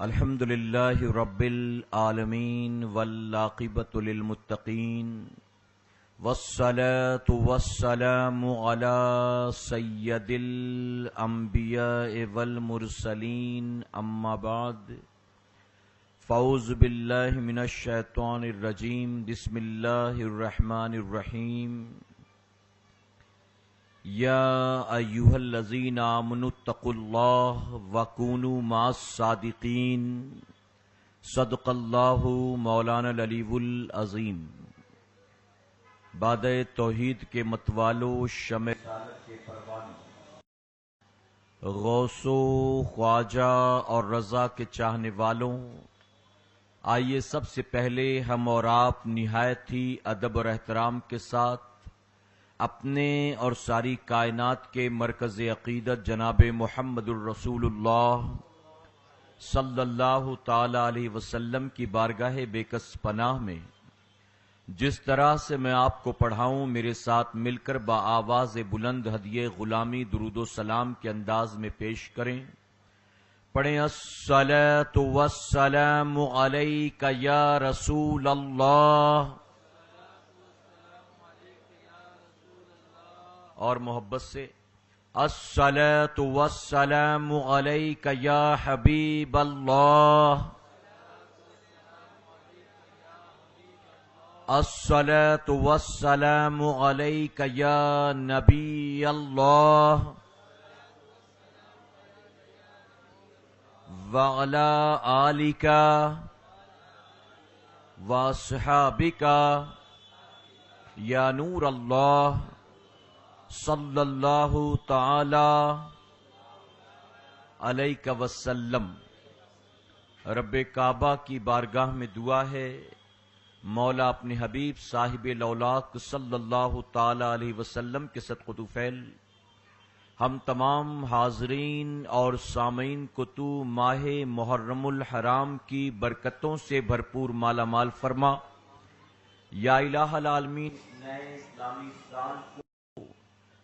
الحمد للہ رب العالمین والعاقبۃ للمتقین والصلاة والسلام علی سید الانبیاء والمرسلین اما بعد فاعوذ باللہ من الشیطان الرجیم بسم اللہ الرحمن الرحیم یا ایھا الذین آمنوا اتقوا اللہ وکونوا مع الصادقین صدق اللہ مولانا العلی العظیم۔ باد توحید کے متوالو شمع کے پروانوں، غوث و خواجہ اور رضا کے چاہنے والوں، آئیے سب سے پہلے ہم اور آپ نہایت ہی ادب اور احترام کے ساتھ اپنے اور ساری کائنات کے مرکز عقیدت جناب محمد الرسول اللہ صلی اللہ تعالی علیہ وسلم کی بارگاہ بے کس پناہ میں جس طرح سے میں آپ کو پڑھاؤں میرے ساتھ مل کر بآواز بلند ہدیہ غلامی درود و سلام کے انداز میں پیش کریں۔ پڑھیں الصلاۃ والسلام علیک یا رسول اللہ، اور محبت سے الصلاۃ والسلام علیک یا حبیب اللہ، الصلاۃ والسلام علیک یا نبی اللہ وعلی آلک واصحابک یا نور اللہ صلی اللہ تعالی علیہ وسلم۔ رب کعبہ کی بارگاہ میں دعا ہے مولا اپنے حبیب صاحب لولاک صلی اللہ تعالی علیہ وسلم کے صدقہ طفیل ہم تمام حاضرین اور سامعین کو تو ماہ محرم الحرام کی برکتوں سے بھرپور مالا مال فرما۔ یا الہ العالمین، نئے اسلامی سال کو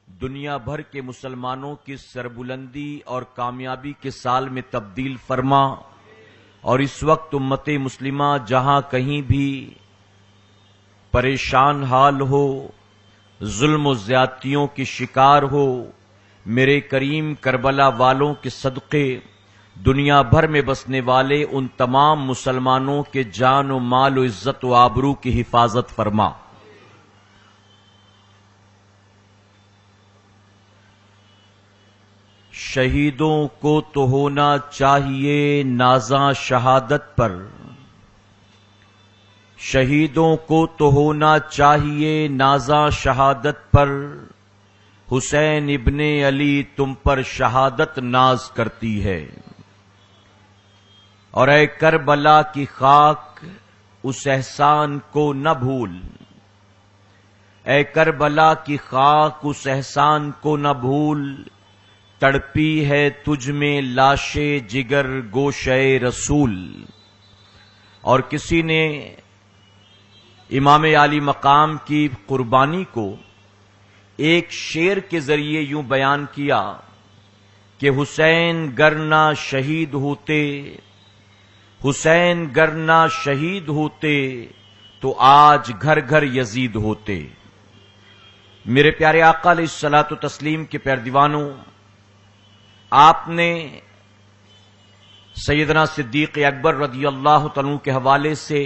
دنیا بھر کے مسلمانوں کی سربلندی اور کامیابی کے سال میں تبدیل فرما، اور اس وقت امت مسلمہ جہاں کہیں بھی پریشان حال ہو، ظلم و زیادتیوں کی شکار ہو، میرے کریم کربلا والوں کے صدقے دنیا بھر میں بسنے والے ان تمام مسلمانوں کے جان و مال و عزت و آبرو کی حفاظت فرما۔ شہیدوں کو تو ہونا چاہیے نازاں شہادت پر، شہیدوں کو تو ہونا چاہیے نازاں شہادت پر، حسین ابن علی تم پر شہادت ناز کرتی ہے، اور اے کربلا کی خاک اس احسان کو نہ بھول، اے کربلا کی خاک اس احسان کو نہ بھول، تڑپی ہے تجھ میں لاشے جگر گوشے رسول۔ اور کسی نے امام عالی مقام کی قربانی کو ایک شعر کے ذریعے یوں بیان کیا کہ حسین گر نہ شہید ہوتے، حسین گر نہ شہید ہوتے تو آج گھر گھر یزید ہوتے۔ میرے پیارے آقا علیہ الصلوۃ والتسلیم کے پیردیوانوں، آپ نے سیدنا صدیق اکبر رضی اللہ تعالیٰ کے حوالے سے،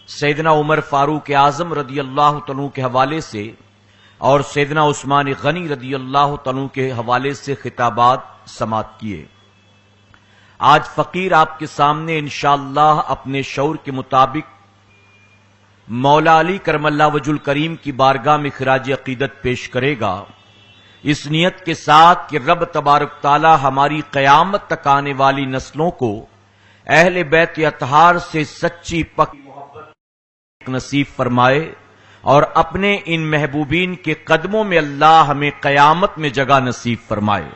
سیدنا عمر فاروق اعظم رضی اللہ تعالیٰ کے حوالے سے، اور سیدنا عثمان غنی رضی اللہ تعالیٰ کے حوالے سے خطابات سماعت کیے۔ آج فقیر آپ کے سامنے انشاءاللہ اپنے شعور کے مطابق مولا علی کرم اللہ وجہ الکریم کی بارگاہ میں خراج عقیدت پیش کرے گا، اس نیت کے ساتھ کہ رب تبارک تعالی ہماری قیامت تک آنے والی نسلوں کو اہل بیت اطہار سے سچی پکی محبت نصیب فرمائے، اور اپنے ان محبوبین کے قدموں میں اللہ ہمیں قیامت میں جگہ نصیب فرمائے۔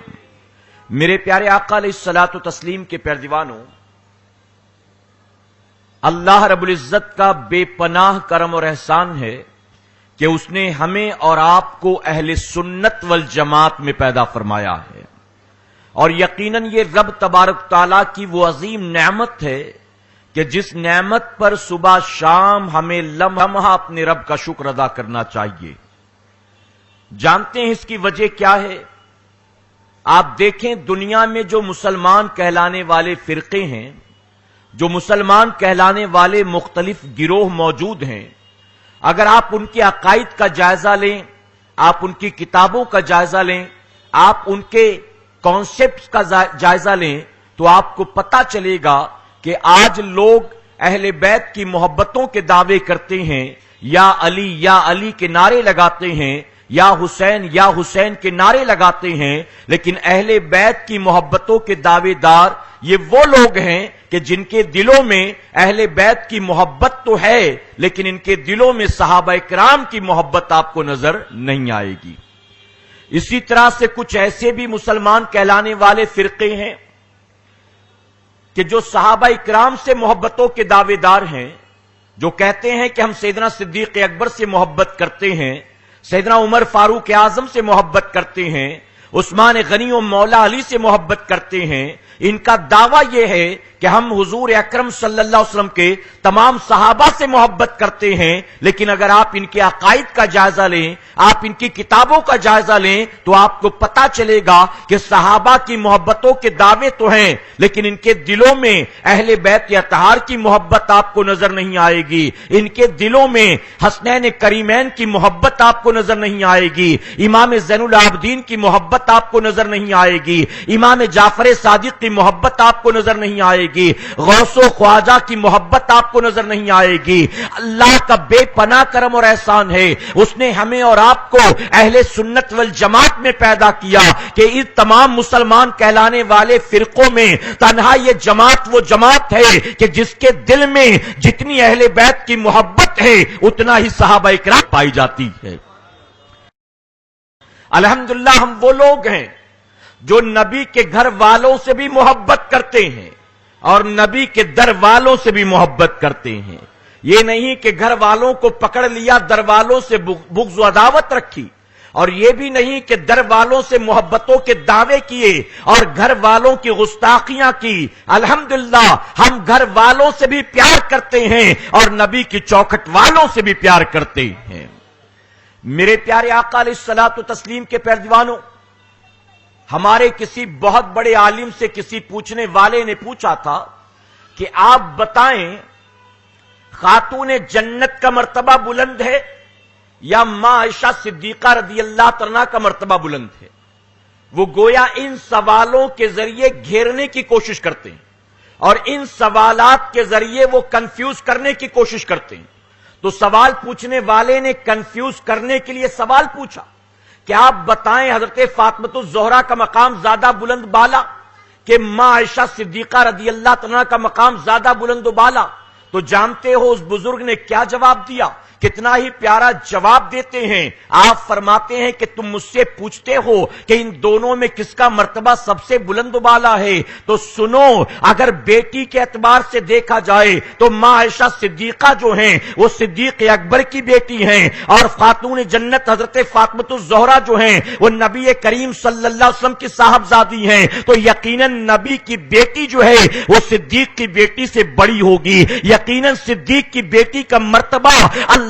میرے پیارے آقا علیہ الصلوۃ والتسلیم کے پیردیوانوں، اللہ رب العزت کا بے پناہ کرم اور احسان ہے کہ اس نے ہمیں اور آپ کو اہل سنت والجماعت میں پیدا فرمایا ہے۔ اور یقیناً یہ رب تبارک تعالیٰ کی وہ عظیم نعمت ہے کہ جس نعمت پر صبح شام ہمیں لمحہ اپنے رب کا شکر ادا کرنا چاہیے۔ جانتے ہیں اس کی وجہ کیا ہے؟ آپ دیکھیں دنیا میں جو مسلمان کہلانے والے فرقے ہیں، جو مسلمان کہلانے والے مختلف گروہ موجود ہیں، اگر آپ ان کے عقائد کا جائزہ لیں، آپ ان کی کتابوں کا جائزہ لیں، آپ ان کے کانسیپٹس کا جائزہ لیں، تو آپ کو پتا چلے گا کہ آج لوگ اہل بیت کی محبتوں کے دعوے کرتے ہیں، یا علی کے نعرے لگاتے ہیں، یا حسین کے نعرے لگاتے ہیں، لیکن اہل بیت کی محبتوں کے دعوے دار یہ وہ لوگ ہیں کہ جن کے دلوں میں اہل بیت کی محبت تو ہے، لیکن ان کے دلوں میں صحابہ کرام کی محبت آپ کو نظر نہیں آئے گی۔ اسی طرح سے کچھ ایسے بھی مسلمان کہلانے والے فرقے ہیں کہ جو صحابہ کرام سے محبتوں کے دعوے دار ہیں، جو کہتے ہیں کہ ہم سیدنا صدیق اکبر سے محبت کرتے ہیں، سیدنا عمر فاروق اعظم سے محبت کرتے ہیں، عثمان غنی و مولا علی سے محبت کرتے ہیں۔ ان کا دعویٰ یہ ہے کہ ہم حضور اکرم صلی اللہ علیہ وسلم کے تمام صحابہ سے محبت کرتے ہیں، لیکن اگر آپ ان کے عقائد کا جائزہ لیں، آپ ان کی کتابوں کا جائزہ لیں، تو آپ کو پتا چلے گا کہ صحابہ کی محبتوں کے دعوے تو ہیں، لیکن ان کے دلوں میں اہل بیت اطہار کی محبت آپ کو نظر نہیں آئے گی، ان کے دلوں میں حسنین کریمین کی محبت آپ کو نظر نہیں آئے گی، امام زین العابدین کی محبت آپ کو نظر نہیں آئے گی، امام جعفر صادق کی محبت آپ کو نظر نہیں آئے گی، غوث و خواجہ کی محبت آپ کو نظر نہیں آئے گی۔ اللہ کا بے پناہ کرم اور احسان ہے، اس نے ہمیں اور آپ کو اہل سنت والجماعت میں پیدا کیا کہ اس تمام مسلمان کہلانے والے فرقوں میں تنہا یہ جماعت وہ جماعت ہے کہ جس کے دل میں جتنی اہل بیت کی محبت ہے اتنا ہی صحابہ کرام پائی جاتی ہے۔ الحمدللہ ہم وہ لوگ ہیں جو نبی کے گھر والوں سے بھی محبت کرتے ہیں اور نبی کے در والوں سے بھی محبت کرتے ہیں۔ یہ نہیں کہ گھر والوں کو پکڑ لیا، در والوں سے بغض و عداوت رکھی، اور یہ بھی نہیں کہ در والوں سے محبتوں کے دعوے کیے اور گھر والوں کی گستاخیاں کی۔ الحمدللہ ہم گھر والوں سے بھی پیار کرتے ہیں اور نبی کی چوکھٹ والوں سے بھی پیار کرتے ہیں۔ میرے پیارے آقا علیہ الصلوۃ والتسلیم کے پیروانوں، ہمارے کسی بہت بڑے عالم سے کسی پوچھنے والے نے پوچھا تھا کہ آپ بتائیں خاتون جنت کا مرتبہ بلند ہے یا ماں عائشہ صدیقہ رضی اللہ عنہا کا مرتبہ بلند ہے؟ وہ گویا ان سوالوں کے ذریعے گھیرنے کی کوشش کرتے ہیں اور ان سوالات کے ذریعے وہ کنفیوز کرنے کی کوشش کرتے ہیں۔ تو سوال پوچھنے والے نے کنفیوز کرنے کے لیے سوال پوچھا کہ آپ بتائیں حضرت فاطمۃ الزہرا کا مقام زیادہ بلند بالا کہ ماں عائشہ صدیقہ رضی اللہ عنہا کا مقام زیادہ بلند و بالا؟ تو جانتے ہو اس بزرگ نے کیا جواب دیا؟ کتنا ہی پیارا جواب دیتے ہیں۔ آپ فرماتے ہیں کہ تم مجھ سے پوچھتے ہو کہ ان دونوں میں کس کا مرتبہ سب سے بلند و بالا ہے، تو سنو، اگر بیٹی کے اعتبار سے دیکھا جائے تو ماں عائشہ صدیقہ جو ہیں وہ صدیق اکبر کی بیٹی ہیں، اور خاتون جنت حضرت فاطمۃ الزہرا جو ہیں وہ نبی کریم صلی اللہ علیہ وسلم کی صاحبزادی ہیں۔ تو یقیناً نبی کی بیٹی جو ہے وہ صدیق کی بیٹی سے بڑی ہوگی، یقیناً صدیق کی بیٹی کا مرتبہ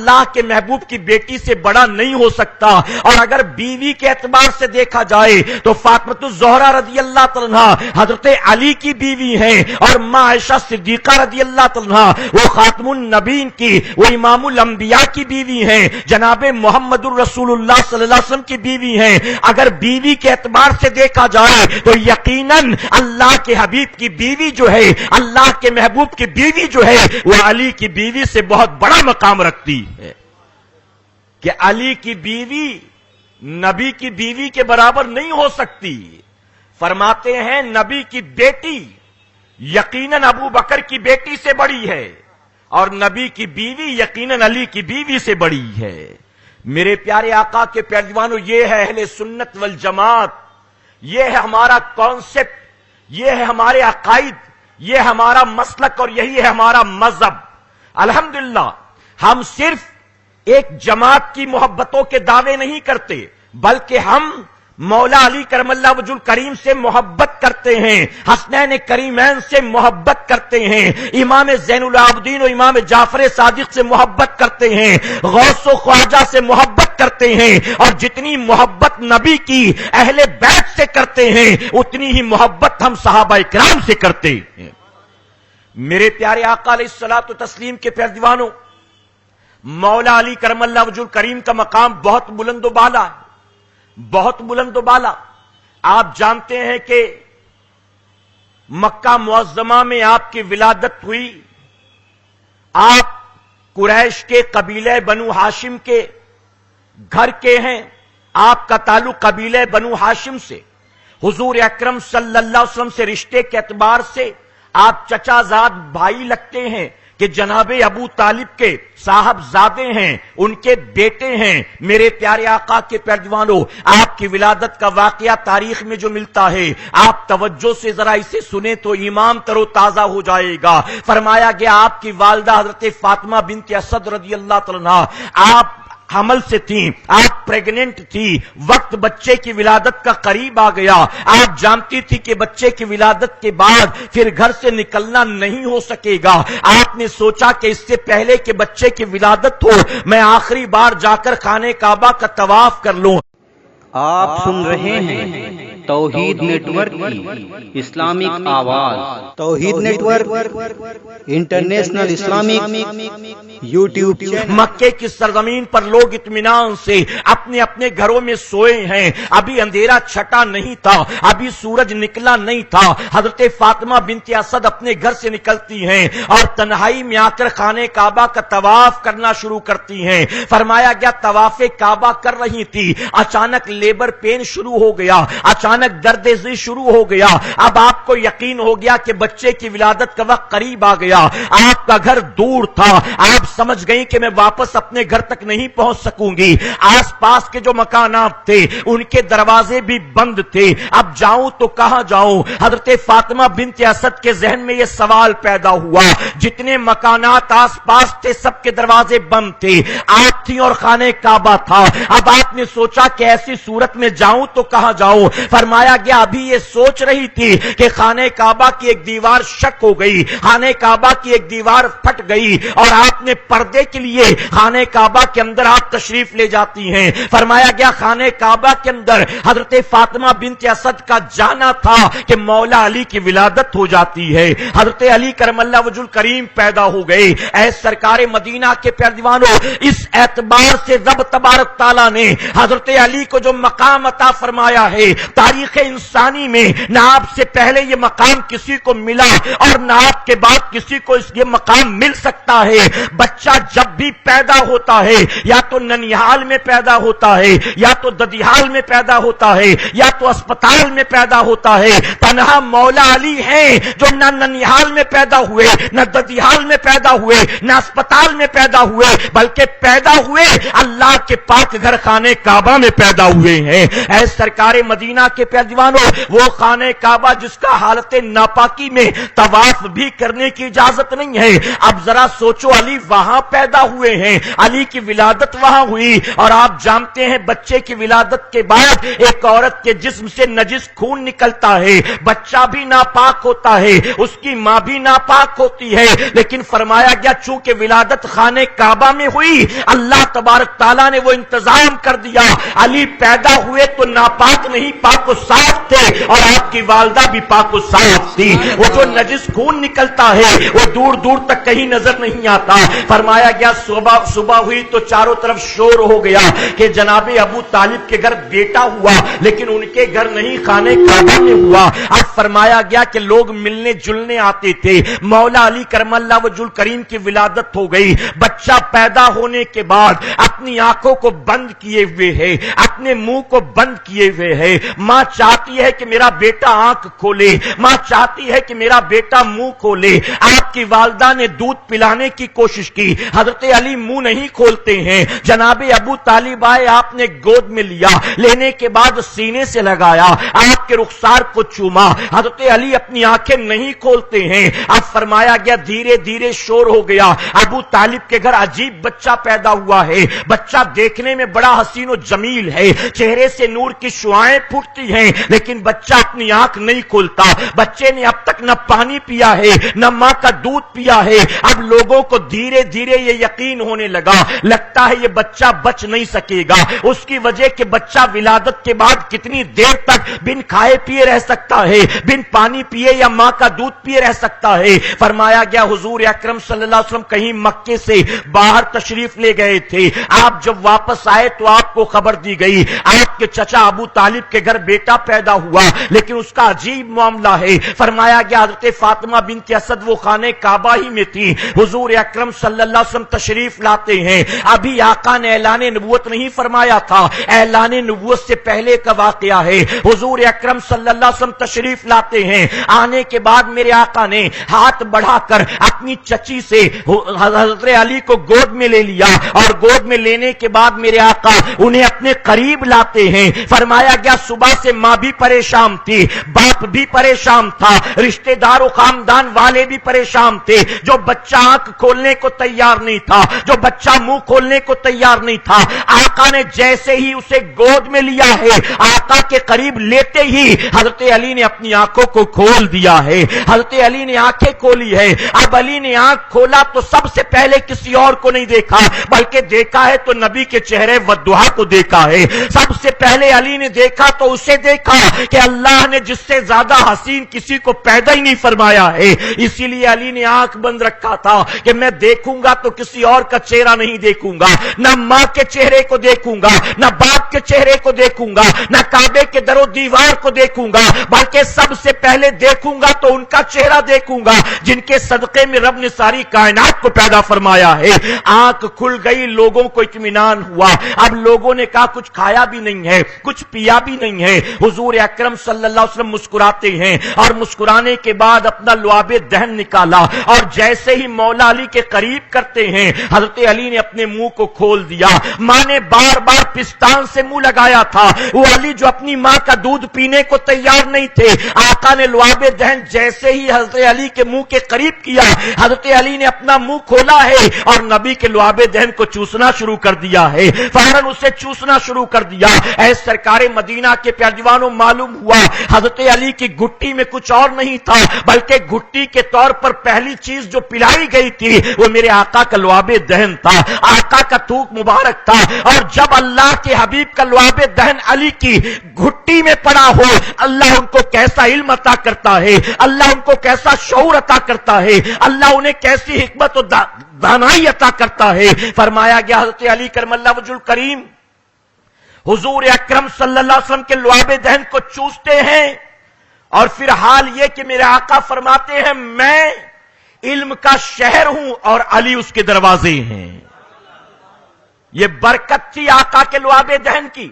اللہ کے محبوب کی بیٹی سے بڑا نہیں ہو سکتا۔ اور اگر بیوی کے اعتبار سے دیکھا جائے تو فاطمۃ الزہرا رضی اللہ عنہا حضرت علی کی بیوی ہیں، اور ماں عائشہ صدیقہ رضی اللہ عنہا وہ خاتم النبیین کی، وہ امام الانبیاء کی بیوی ہیں، جناب محمد الرسول اللہ صلی اللہ علیہ وسلم کی بیوی ہیں۔ اگر بیوی کے اعتبار سے دیکھا جائے تو یقیناً اللہ کے حبیب کی بیوی جو ہے، اللہ کے محبوب کی بیوی جو ہے وہ علی کی بیوی سے بہت بڑا مقام رکھتی ہے، کہ علی کی بیوی نبی کی بیوی کے برابر نہیں ہو سکتی۔ فرماتے ہیں نبی کی بیٹی یقیناً ابو بکر کی بیٹی سے بڑی ہے، اور نبی کی بیوی یقیناً علی کی بیوی سے بڑی ہے۔ میرے پیارے آقا کے پیروانوں، یہ ہے اہل سنت والجماعت، یہ ہے ہمارا کانسیپٹ، یہ ہے ہمارے عقائد، یہ ہمارا مسلک، اور یہی ہے ہمارا مذہب۔ الحمدللہ ہم صرف ایک جماعت کی محبتوں کے دعوے نہیں کرتے، بلکہ ہم مولا علی کرم اللہ وجہ الکریم سے محبت کرتے ہیں، حسنین کریمین سے محبت کرتے ہیں، امام زین العابدین و امام جعفر صادق سے محبت کرتے ہیں، غوث و خواجہ سے محبت کرتے ہیں، اور جتنی محبت نبی کی اہل بیت سے کرتے ہیں اتنی ہی محبت ہم صحابہ کرام سے کرتے ہیں۔ میرے پیارے آقا علیہ الصلوۃ والتسلیم کے پیارے دیوانوں، مولا علی کرم اللہ وجہ الکریم کا مقام بہت بلند و بالا ہے، بہت بلند و بالا۔ آپ جانتے ہیں کہ مکہ معظمہ میں آپ کی ولادت ہوئی، آپ قریش کے قبیلہ بنو ہاشم کے گھر کے ہیں، آپ کا تعلق قبیلہ بنو ہاشم سے، حضور اکرم صلی اللہ علیہ وسلم سے رشتے کے اعتبار سے آپ چچا زاد بھائی لگتے ہیں کہ جناب ابو طالب کے صاحب زادے ہیں، ان کے بیٹے ہیں۔ میرے پیارے آقا کے پیارے دیوانوں، آپ کی ولادت کا واقعہ تاریخ میں جو ملتا ہے، آپ توجہ سے ذرا اسے سنیں تو ایمان تر و تازہ ہو جائے گا۔ فرمایا گیا آپ کی والدہ حضرت فاطمہ بنت اسد رضی اللہ تعالیٰ عنہا، آپ حمل سے تھیں، آپ پریگننٹ تھی، وقت بچے کی ولادت کا قریب آ گیا، آپ جانتی تھی کہ بچے کی ولادت کے بعد پھر گھر سے نکلنا نہیں ہو سکے گا۔ آپ نے سوچا کہ اس سے پہلے کہ بچے کی ولادت ہو میں آخری بار جا کر خانہ کعبہ کا طواف کر لوں۔ آپ سن رہے ہیں توحید نیٹ ورک کی اسلامک آواز۔ Tauheed network international Islamic YouTube channel. مکے کی سرزمین پر لوگ اطمینان سے اپنے اپنے گھروں میں سوئے ہیں، ابھی اندھیرا چھٹا نہیں تھا، ابھی سورج نکلا نہیں تھا۔ حضرت فاطمہ بنت اسد اپنے گھر سے نکلتی ہیں اور تنہائی میں آ کر خانہ کعبہ کا طواف کرنا شروع کرتی ہیں۔ فرمایا گیا طواف کعبہ کر رہی تھی، اچانک لیبر پین شروع ہو گیا، اچانک درد ذی شروع ہو گیا۔ اب آپ کو یقین ہو گیا کہ بچے کی ولادت کا وقت قریب آ گیا، آپ کا گھر دور تھا، آپ سمجھ گئی کہ میں واپس اپنے گھر تک نہیں پہنچ سکوں گی، آس پاس کے جو مکانات تھے ان کے دروازے بھی بند تھے، اب جاؤں تو کہاں جاؤں؟ حضرت فاطمہ بنت اسد کے ذہن میں یہ سوال پیدا ہوا، جتنے مکانات آس پاس تھے سب کے دروازے بند تھے، آپ تھی اور خانہ کعبہ تھا۔ اب آپ نے سوچا کہ ایسی صورت میں جاؤں تو کہاں جاؤں؟ فرمایا گیا ابھی یہ سوچ رہی تھی کہ خانہ کعبہ کی ایک دیوار شک ہو گئی، خانہ کعبہ کی ایک دیوار پھٹ گئی، اور آپ نے پردے کے لیے خانہ کعبہ کے اندر آپ تشریف لے جاتی ہیں۔ فرمایا گیا خانہ کعبہ کے اندر حضرت فاطمہ بنت اسد کا جانا تھا کہ مولا علی کی ولادت ہو جاتی ہے، حضرت علی کرم اللہ وجہ الکریم پیدا ہو گئے۔ اے سرکار مدینہ کے پیارے دیوانوں، اس اعتبار سے رب تبارک تعالیٰ نے حضرت علی کو جو مقام عطا فرمایا ہے، تاریخ انسانی میں نہ آپ سے پہلے یہ مقام کسی کو ملا اور نہ آپ کے بعد کسی کو یہ مقام مل سکتا ہے۔ بچہ جب بھی پیدا ہوتا ہے یا تو ننیہال میں پیدا ہوتا ہے، یا تو ددیہال میں پیدا ہوتا ہے، یا تو اسپتال میں پیدا ہوتا ہے۔ تنہا مولا علی ہیں جو نہ ننیہال میں پیدا ہوئے، نہ ددیہال میں پیدا ہوئے، نہ اسپتال میں پیدا ہوئے، بلکہ پیدا ہوئے اللہ کے پاک گھر خانہ کعبہ میں پیدا ہوئے ہیں۔ اے سرکار مدینہ کے پیارے دیوانوں، وہ خانہ کعبہ جس کا حالت ناپاکی میں طواف بھی کرنے کی اجازت نہیں ہے، اب ذرا سوچو علی وہاں پیدا ہوئے ہیں، علی کی ولادت وہاں ہوئی، اور آپ جانتے ہیں بچے کی ولادت کے بعد ایک عورت کے جسم سے نجس خون نکلتا ہے، بچہ بھی ناپاک ہوتا ہے، اس کی ماں بھی ناپاک ہوتی ہے، لیکن فرمایا گیا چونکہ ولادت خانہ کعبہ میں ہوئی، اللہ تبارک تعالیٰ نے وہ انتظام کر دیا، علی پیدا ہوئے تو ناپاک نہیں پاک و صاف تھے، اور آپ کی والدہ بھی پاک و صاف تھی، وہ جو نجس خون نکلتا ہے وہ دور دور تک کہیں نظر نہیں آتا۔ فرمایا گیا صبح ہوئی تو چاروں طرف شور ہو گیا کہ جناب ابو طالب کے گھر بیٹا ہوا، لیکن ان کے گھر نہیں خانہ کعبہ میں ہوا۔ اب فرمایا گیا کہ لوگ ملنے جلنے آتے تھے، مولا علی کرم اللہ وجہ الکریم کی ولادت ہو گئی، بچہ پیدا ہونے کے بعد اپنی آنکھوں کو بند کیے ہوئے ہے، اپنے منہ کو بند کیے ہوئے ہے، ماں ماں چاہتی ہے کہ میرا بیٹا آنکھ کھولے، ماں چاہتی ہے کہ میرا بیٹا منہ کھولے۔ آپ کی والدہ نے دودھ پلانے کی کوشش کی، حضرت علی منہ نہیں کھولتے ہیں۔ جناب ابو طالب آئے، آپ نے گود میں لیا، لینے کے بعد سینے سے لگایا، آپ کے رخسار کو چوما۔ حضرت علی اپنی آنکھیں نہیں کھولتے ہیں۔ اب فرمایا گیا دھیرے دھیرے شور ہو گیا، ابو طالب کے گھر عجیب بچہ پیدا ہوا ہے۔ بچہ دیکھنے میں بڑا حسین و جمیل ہے، چہرے سے نور کی شعاعیں پھوٹتی ہیں، لیکن بچہ اپنی آنکھ نہیں کھولتا۔ بچے نے اب تک نہ پانی پیا ہے نہ ماں کا دودھ پیا ہے۔ اب لوگوں کو دھیرے دھیرے یہ یقین ہونے لگا، لگتا ہے یہ بچہ بچ نہیں سکے گا۔ اس کی وجہ کہ بچہ ولادت کے بعد کتنی دیر تک بن کھائے پیے رہ سکتا ہے، بن پانی پیے یا ماں کا دودھ پیے رہ سکتا ہے۔ فرمایا گیا حضور اکرم صلی اللہ علیہ وسلم کہیں مکے سے باہر تشریف لے گئے تھے، آپ جب واپس آئے تو آپ کو خبر دی گئی آپ کے چچا ابو طالب کے گھر بیٹا پیدا ہوا، لیکن اس کا عجیب معاملہ ہے۔ فرمایا گیا حضرت فاطمہ بنت اسد وہ خانہ کعبہ ہی میں تھی، حضور اکرم صلی اللہ علیہ وسلم تشریف لاتے ہیں، ابھی آقا نے اعلان نبوت نہیں فرمایا تھا، اعلان نبوت سے پہلے کا واقعہ ہے۔ حضور اکرم صلی اللہ علیہ وسلم تشریف لاتے ہیں، آنے کے بعد میرے آقا نے ہاتھ بڑھا کر اپنی چچی سے حضرت علی کو گود میں لے لیا، اور گود میں لینے کے بعد میرے آقا انہیں اپنے قریب لاتے ہیں۔ فرمایا گیا صبح سے ماں بھی پریشان تھی، باپ بھی پریشان تھا، رشتہ دار و خاندان والے بھی پریشان تھے۔ جو بچہ آنکھ کھولنے کو تیار نہیں تھا، جو بچہ منہ کھولنے کو تیار نہیں تھا، آقا نے جیسے ہی اسے گود میں لیا ہے، آقا کے قریب لیتے ہی حضرت علی نے اپنی آنکھوں کو کھول دیا ہے۔ حضرت علی نے آنکھیں کھولی ہے۔ اب علی نے آنکھ کھولا تو سب سے پہلے کسی اور کو نہیں دیکھا، بلکہ دیکھا ہے تو نبی کے چہرے والضحیٰ کو دیکھا ہے۔ سب سے پہلے علی نے دیکھا تو اسے دیکھا کہ اللہ نے جس سے زیادہ حسین کسی کو پیدا ہی نہیں فرمایا ہے، اسی لیے علی نے آنکھ بند رکھا تھا کہ میں دیکھوں گا تو کسی اور کا چہرہ نہیں دیکھوں گا، نہ ماں کے چہرے کو دیکھوں گا، نہ باپ کے چہرے کو دیکھوں گا، نہ کعبے کے در و دیوار کو دیکھوں گا، بلکہ سب سے پہلے دیکھوں گا تو ان کا چہرہ دیکھوں گا جن کے صدقے میں رب نے ساری کائنات کو پیدا فرمایا ہے۔ آنکھ کھل گئی، لوگوں کو اطمینان ہوا۔ اب لوگوں نے کہا کچھ کھایا بھی نہیں ہے، کچھ پیا بھی نہیں ہے۔ حضور اکرم صلی اللہ علیہ وسلم مسکراتے ہیں، اور مسکرانے کے بعد اپنا لعاب دہن نکالا، اور جیسے ہی مولا علی کے قریب کرتے ہیں، حضرت علی نے اپنے منہ کو کھول دیا۔ ماں نے بار بار پستان سے منہ لگایا تھا، وہ علی جو اپنی ماں کا دودھ پینے کو تیار نہیں تھے، آقا نے لعاب دہن جیسے ہی حضرت علی کے منہ کے قریب کیا، حضرت علی نے اپنا منہ کھولا ہے اور نبی کے لعاب دہن کو چوسنا شروع کر دیا ہے، فوراً اسے چوسنا شروع کر دیا۔ اے سرکار مدینہ کے پیارے دیوانوں، معلوم ہوا حضرت علی کی گھٹی میں کچھ اور نہیں تھا، بلکہ گھٹی کے طور پر پہلی چیز جو پلائی گئی تھی وہ میرے آقا کا لعاب دہن تھا، آقا کا تھوک مبارک تھا۔ اور جب اللہ کے حبیب کا لعاب دہن علی کی گھٹی میں پڑا ہو، اللہ ان کو کیسا علم عطا کرتا ہے، اللہ ان کو کیسا شعور عطا کرتا ہے، اللہ انہیں کیسی حکمت و دانائی عطا کرتا ہے۔ فرمایا گیا حضرت علی کرم اللہ وجہ الکریم حضور اکرم صلی اللہ علیہ وسلم کے لعاب دہن کو چوستے ہیں، اور پھر حال یہ کہ میرے آقا فرماتے ہیں میں علم کا شہر ہوں اور علی اس کے دروازے ہیں۔ یہ برکت تھی آقا کے لعاب دہن کی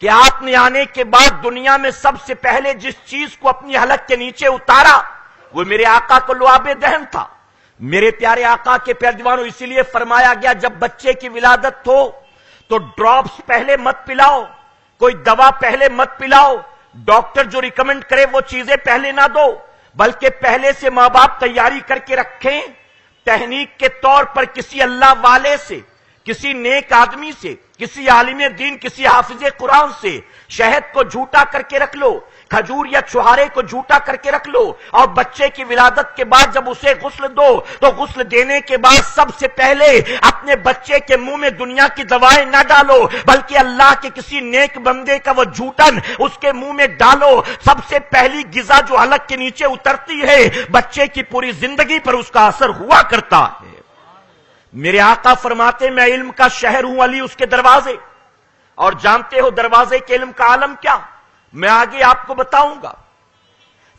کہ آپ نے آنے کے بعد دنیا میں سب سے پہلے جس چیز کو اپنی حلق کے نیچے اتارا وہ میرے آقا کو لعاب دہن تھا۔ میرے پیارے آقا کے پیارے دیوانوں، اسی لیے فرمایا گیا جب بچے کی ولادت ہو تو ڈراپس پہلے مت پلاؤ، کوئی دوا پہلے مت پلاؤ، ڈاکٹر جو ریکمنڈ کرے وہ چیزیں پہلے نہ دو، بلکہ پہلے سے ماں باپ تیاری کر کے رکھیں، تحنیک کے طور پر کسی اللہ والے سے، کسی نیک آدمی سے، کسی عالم دین، کسی حافظ قرآن سے شہد کو جھوٹا کر کے رکھ لو، کھجور یا چھہارے کو جھوٹا کر کے رکھ لو، اور بچے کی ولادت کے بعد جب اسے غسل دو تو غسل دینے کے بعد سب سے پہلے اپنے بچے کے منہ میں دنیا کی دوائیں نہ ڈالو، بلکہ اللہ کے کسی نیک بندے کا وہ جھوٹن اس کے منہ میں ڈالو۔ سب سے پہلی غذا جو حلق کے نیچے اترتی ہے بچے کی پوری زندگی پر اس کا اثر ہوا کرتا ہے۔ میرے آقا فرماتے میں علم کا شہر ہوں، علی اس کے دروازے، اور جانتے ہو دروازے کے علم کا عالم کیا، میں آگے آپ کو بتاؤں گا۔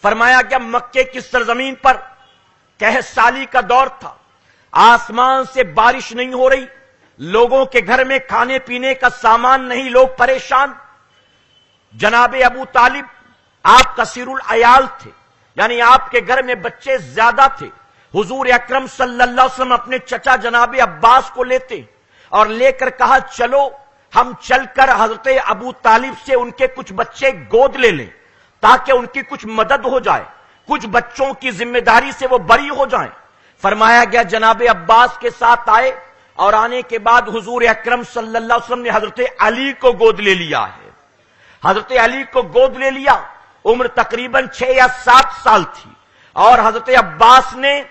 فرمایا گیا مکے کی سرزمین پر قحط سالی کا دور تھا، آسمان سے بارش نہیں ہو رہی، لوگوں کے گھر میں کھانے پینے کا سامان نہیں، لوگ پریشان۔ جناب ابو طالب آپ کثیر العیال تھے، یعنی آپ کے گھر میں بچے زیادہ تھے. حضور اکرم صلی اللہ علیہ وسلم اپنے چچا جناب عباس کو لیتے اور لے کر کہا چلو ہم چل کر حضرت ابو طالب سے ان کے کچھ بچے گود لے لیں تاکہ ان کی کچھ مدد ہو جائے، کچھ بچوں کی ذمہ داری سے وہ بری ہو جائیں. فرمایا گیا جناب عباس کے ساتھ آئے اور آنے کے بعد حضور اکرم صلی اللہ علیہ وسلم نے حضرت علی کو گود لے لیا ہے. حضرت علی کو گود لے لیا، عمر تقریباً 6 یا 7 سال تھی. اور حضرت عباس نے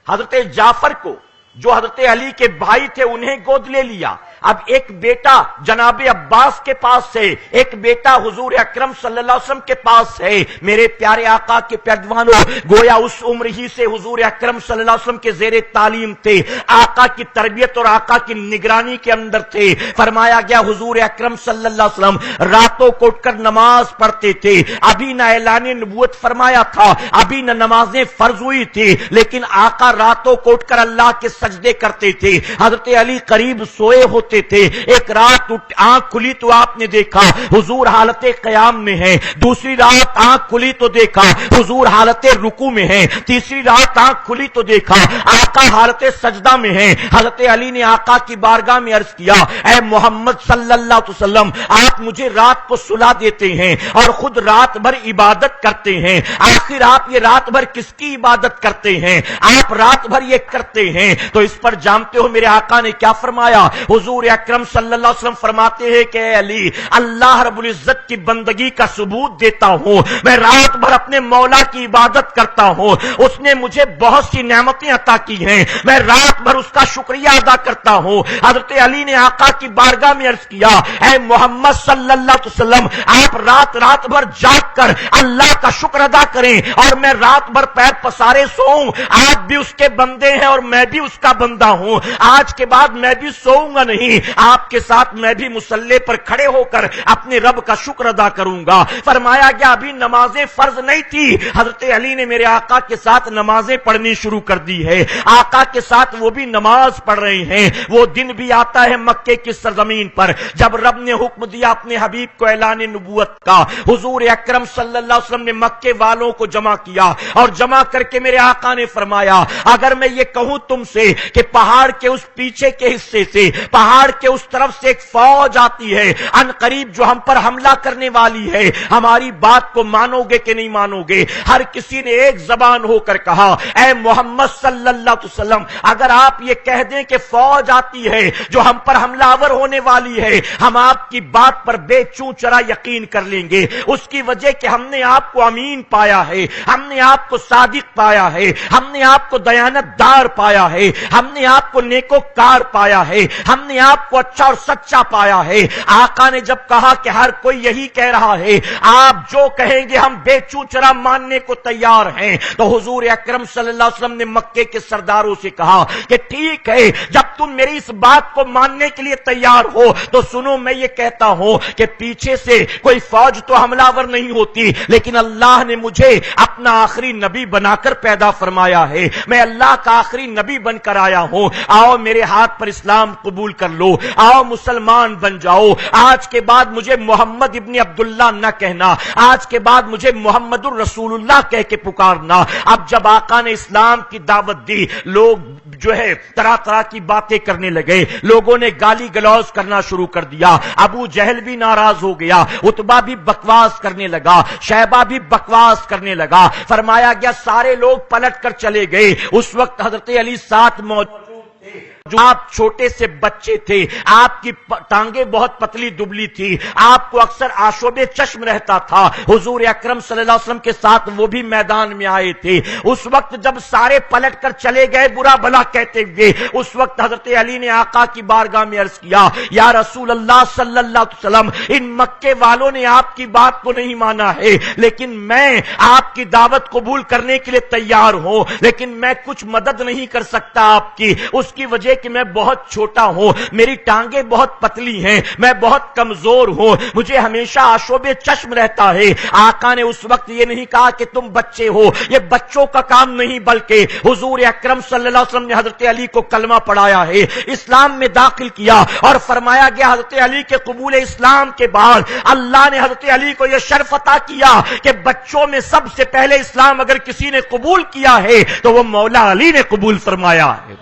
حضرت جعفر کو جو حضرت علی کے بھائی تھے انہیں گود لے لیا. اب ایک بیٹا جناب عباس کے پاس ہے، ایک بیٹا حضور اکرم صلی اللہ علیہ وسلم کے پاس ہے. میرے پیارے آقا کے پیروانوں، گویا اس عمر ہی سے حضور اکرم صلی اللہ علیہ وسلم کے زیر تعلیم تھے، آقا کی تربیت اور آقا کی نگرانی کے اندر تھے. فرمایا گیا حضور اکرم صلی اللہ علیہ وسلم راتوں کو اٹھ کر نماز پڑھتے تھے. ابھی نہ اعلان نبوت فرمایا تھا، ابھی نہ نمازیں فرض ہوئی تھی، لیکن آقا راتوں کو اٹھ کر اللہ کے سجدے کرتے تھے. حضرت علی قریب سوئے ہوتے تھے. ایک رات آنکھ کھلی تو آپ نے دیکھا حضور حالت قیام میں ہیں، دوسری رات آنکھ کھلی تو دیکھا حضور حالت رکوع میں ہیں، تیسری رات آنکھ کھلی تو دیکھا آقا حالت سجدہ میں ہیں. حضرت علی نے آقا کی بارگاہ میں عرض کیا اے محمد صلی اللہ علیہ وسلم، آپ مجھے رات کو سلا دیتے ہیں اور خود رات بھر عبادت کرتے ہیں، آخر آپ یہ رات بھر کس کی عبادت کرتے ہیں؟ آپ رات بھر یہ کرتے ہیں. تو اس پر جانتے ہو میرے آقا نے کیا فرمایا؟ حضور اکرم صلی اللہ علیہ وسلم فرماتے ہیں کہ اے علی، اللہ رب العزت کی بندگی کا ثبوت دیتا ہوں، میں رات بھر اپنے مولا کی عبادت کرتا ہوں. اس نے مجھے بہت سی نعمتیں عطا کی ہیں، میں رات بھر اس کا شکریہ ادا کرتا ہوں. حضرت علی نے آقا کی بارگاہ میں عرض کیا اے محمد صلی اللہ علیہ وسلم، آپ رات بھر جاگ کر اللہ کا شکر ادا کریں اور میں رات بھر پیر پسارے سوؤں. آپ بھی اس کے بندے ہیں اور میں بھی اس کا بندہ ہوں. آج کے بعد میں بھی سوؤں گا نہیں، آپ کے ساتھ میں بھی مصلی پر کھڑے ہو کر اپنے رب کا شکر ادا کروں گا. فرمایا گیا ابھی نمازیں فرض نہیں تھی، حضرت علی نے میرے آقا کے ساتھ نمازیں پڑھنی شروع کر دی ہے. آقا کے ساتھ وہ بھی نماز پڑھ رہے ہیں. وہ دن بھی آتا ہے مکے کی سرزمین پر جب رب نے حکم دیا اپنے حبیب کو اعلان نبوت کا. حضور اکرم صلی اللہ علیہ وسلم نے مکے والوں کو جمع کیا اور جمع کر کے میرے آقا نے فرمایا اگر میں یہ کہوں تم سے کہ پہاڑ کے اس پیچھے کے حصے سے، پہاڑ کے اس طرف سے ایک فوج آتی ہے ان قریب جو ہم پر حملہ کرنے والی ہے، ہماری بات کو مانو گے کہ نہیں مانو گے؟ ہر کسی نے ایک زبان ہو کر کہا اے محمد صلی اللہ علیہ وسلم، اگر آپ یہ کہہ دیں کہ فوج آتی ہے جو ہم پر حملہ آور ہونے والی ہے، ہم آپ کی بات پر بے چوں چرا یقین کر لیں گے. اس کی وجہ کہ ہم نے آپ کو امین پایا ہے، ہم نے آپ کو صادق پایا ہے، ہم نے آپ کو دیانت دار پایا ہے، ہم نے آپ کو نیکوکار پایا ہے، ہم نے آپ کو اچھا اور سچا پایا ہے. آقا نے جب کہا کہ ہر کوئی یہی کہہ رہا ہے، آپ جو کہیں گے ہم بے چوں چرا ماننے کو تیار ہیں، تو حضور اکرم صلی اللہ علیہ وسلم نے مکے کے سرداروں سے کہا کہ ٹھیک ہے، جب تم میری اس بات کو ماننے کے لیے تیار ہو تو سنو میں یہ کہتا ہوں کہ پیچھے سے کوئی فوج تو حملہ آور نہیں ہوتی، لیکن اللہ نے مجھے اپنا آخری نبی بنا کر پیدا فرمایا ہے، میں اللہ کا آخری نبی بن کر آیا ہوں. آؤ میرے ہاتھ پر اسلام قبول کر لو، آؤ مسلمان بن جاؤ. آج کے بعد مجھے محمد ابن عبداللہ نہ کہنا، آج کے بعد مجھے محمد الرسول اللہ کہہ کے پکارنا. اب جب آقا نے اسلام کی دعوت دی، لوگ جو ہے طرح طرح کی باتیں کرنے لگے، لوگوں نے گالی گلوز کرنا شروع کر دیا. ابو جہل بھی ناراض ہو گیا، عتبہ بھی بکواس کرنے لگا، شیبہ بھی بکواس کرنے لگا. فرمایا گیا سارے لوگ پلٹ کر چلے گئے. اس وقت حضرت علی ساتھ موجود تھے. جو آپ چھوٹے سے بچے تھے، آپ کی ٹانگیں بہت پتلی دبلی تھی، آپ کو اکثر آشوب چشم رہتا تھا. حضور اکرم صلی اللہ علیہ وسلم کے ساتھ وہ بھی میدان میں آئے تھے. اس وقت جب سارے پلٹ کر چلے گئے برا بھلا کہتے ہوئے، اس وقت حضرت علی نے آقا کی بارگاہ میں عرض کیا یا رسول اللہ صلی اللہ علیہ وسلم، ان مکے والوں نے آپ کی بات کو نہیں مانا ہے، لیکن میں آپ کی دعوت قبول کرنے کے لیے تیار ہوں، لیکن میں کچھ مدد نہیں کر سکتا آپ کی. اس کی وجہ لیے کہ میں بہت چھوٹا ہوں، میری ٹانگیں بہت پتلی ہیں، میں بہت کمزور ہوں، مجھے ہمیشہ آشوب چشم رہتا ہے۔ آقا نے اس وقت یہ نہیں کہا کہ تم بچے ہو، یہ بچوں کا کام نہیں، بلکہ حضور اکرم صلی اللہ علیہ وسلم نے حضرت علی کو کلمہ پڑھایا ہے، اسلام میں داخل کیا، اور فرمایا گیا حضرت علی کے قبول اسلام کے بعد اللہ نے حضرت علی کو یہ شرف عطا کیا کہ بچوں میں سب سے پہلے اسلام اگر کسی نے قبول کیا ہے تو وہ مولا علی نے قبول فرمایا ہے۔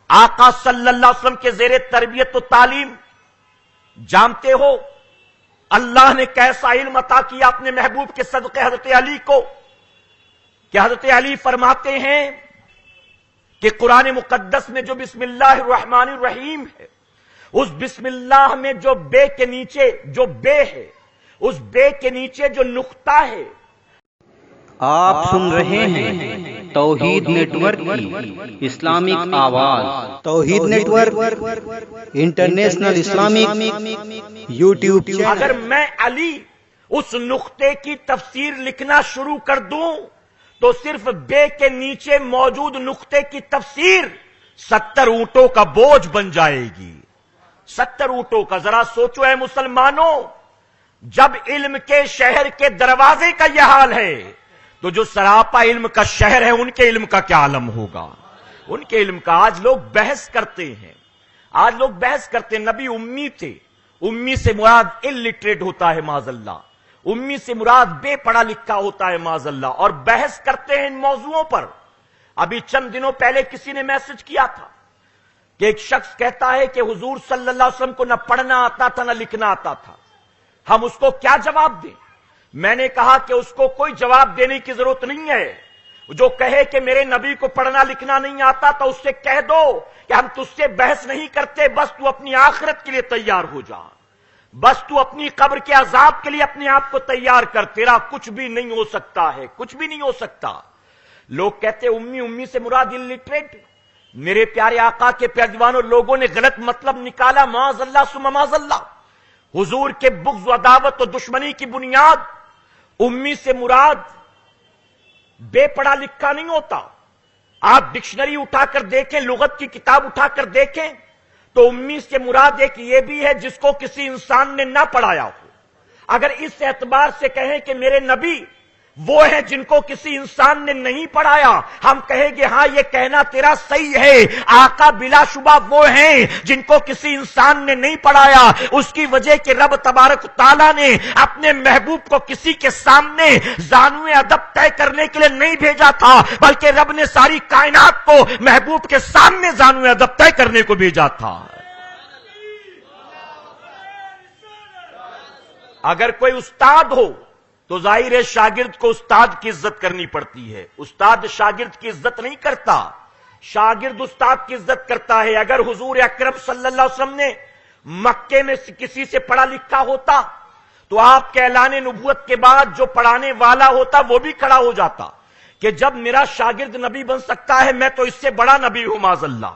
آقا صلی اللہ علیہ وسلم کے زیر تربیت و تعلیم جانتے ہو اللہ نے کیسا علم عطا کیا اپنے محبوب کے صدقے حضرت علی کو، کہ حضرت علی فرماتے ہیں کہ قرآن مقدس میں جو بسم اللہ الرحمن الرحیم ہے، اس بسم اللہ میں جو بے کے نیچے جو بے ہے، اس بے کے نیچے جو نقطہ ہے۔ آپ سن رہے ہیں توحید نیٹ ورک کی اسلامک آواز، Tauheed network international Islamic YouTube channel. اگر میں علی اس نقطے کی تفسیر لکھنا شروع کر دوں تو صرف بے کے نیچے موجود نقطے کی تفسیر 70 اونٹوں کا بوجھ بن جائے گی، 70 اونٹوں کا۔ ذرا سوچو اے مسلمانوں، جب علم کے شہر کے دروازے کا یہ حال ہے تو جو سراپا علم کا شہر ہے ان کے علم کا کیا عالم ہوگا؟ ان کے علم کا۔ آج لوگ بحث کرتے ہیں، آج لوگ بحث کرتے ہیں، نبی امی تھے، امی سے مراد الٹریٹ ہوتا ہے معاذ اللہ، امی سے مراد بے پڑھا لکھا ہوتا ہے معاذ اللہ، اور بحث کرتے ہیں ان موضوعوں پر۔ ابھی چند دنوں پہلے کسی نے میسج کیا تھا کہ ایک شخص کہتا ہے کہ حضور صلی اللہ علیہ وسلم کو نہ پڑھنا آتا تھا نہ لکھنا آتا تھا، ہم اس کو کیا جواب دیں؟ میں نے کہا کہ اس کو کوئی جواب دینے کی ضرورت نہیں ہے، جو کہے کہ میرے نبی کو پڑھنا لکھنا نہیں آتا تو اس سے کہہ دو کہ ہم تجھ سے بحث نہیں کرتے، بس تو اپنی آخرت کے لیے تیار ہو جا، بس تو اپنی قبر کے عذاب کے لیے اپنے آپ کو تیار کر، تیرا کچھ بھی نہیں ہو سکتا ہے، کچھ بھی نہیں ہو سکتا۔ لوگ کہتے امی، امی سے مراد الٹریٹ۔ میرے پیارے آقا کے پیارے دیوانوں، لوگوں نے غلط مطلب نکالا، معاذ اللہ ثم معاذ اللہ۔ حضور کے بغض و عداوت و دشمنی کی بنیاد امی سے مراد بے پڑھا لکھا نہیں ہوتا۔ آپ ڈکشنری اٹھا کر دیکھیں، لغت کی کتاب اٹھا کر دیکھیں تو امی سے مراد ایک یہ بھی ہے جس کو کسی انسان نے نہ پڑھایا ہو۔ اگر اس اعتبار سے کہیں کہ میرے نبی وہ ہیں جن کو کسی انسان نے نہیں پڑھایا، ہم کہیں گے ہاں یہ کہنا تیرا صحیح ہے، آقا بلا شبہ وہ ہیں جن کو کسی انسان نے نہیں پڑھایا۔ اس کی وجہ کہ رب تبارک تعالیٰ نے اپنے محبوب کو کسی کے سامنے زانوِ ادب طے کرنے کے لیے نہیں بھیجا تھا، بلکہ رب نے ساری کائنات کو محبوب کے سامنے زانوِ ادب طے کرنے کو بھیجا تھا۔ اگر کوئی استاد ہو تو ظاہر ہے شاگرد کو استاد کی عزت کرنی پڑتی ہے، استاد شاگرد کی عزت نہیں کرتا، شاگرد استاد کی عزت کرتا ہے۔ اگر حضور اکرم صلی اللہ علیہ وسلم نے مکے میں کسی سے پڑھا لکھا ہوتا تو آپ کے اعلان نبوت کے بعد جو پڑھانے والا ہوتا وہ بھی کھڑا ہو جاتا کہ جب میرا شاگرد نبی بن سکتا ہے میں تو اس سے بڑا نبی ہوں، معاذ اللہ۔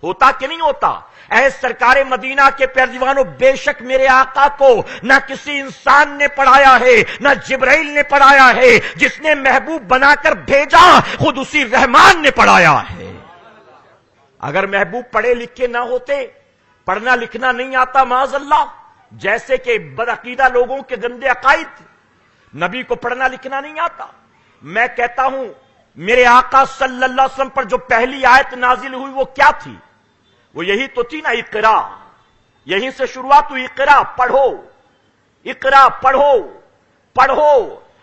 ہوتا کہ نہیں ہوتا؟ اے سرکار مدینہ کے پیارے دیوانوں، بے شک میرے آقا کو نہ کسی انسان نے پڑھایا ہے، نہ جبرائیل نے پڑھایا ہے، جس نے محبوب بنا کر بھیجا خود اسی رحمان نے پڑھایا ہے۔ اگر محبوب پڑھے لکھے نہ ہوتے، پڑھنا لکھنا نہیں آتا معاذ اللہ، جیسے کہ بدعقیدہ لوگوں کے گندے عقائد، نبی کو پڑھنا لکھنا نہیں آتا۔ میں کہتا ہوں میرے آقا صلی اللہ علیہ وسلم پر جو پہلی آیت نازل ہوئی وہ کیا تھی؟ وہ یہی تو تھی نا، اقرا، یہیں سے شروعات ہوئی، اقرا پڑھو، اقرا پڑھو پڑھو۔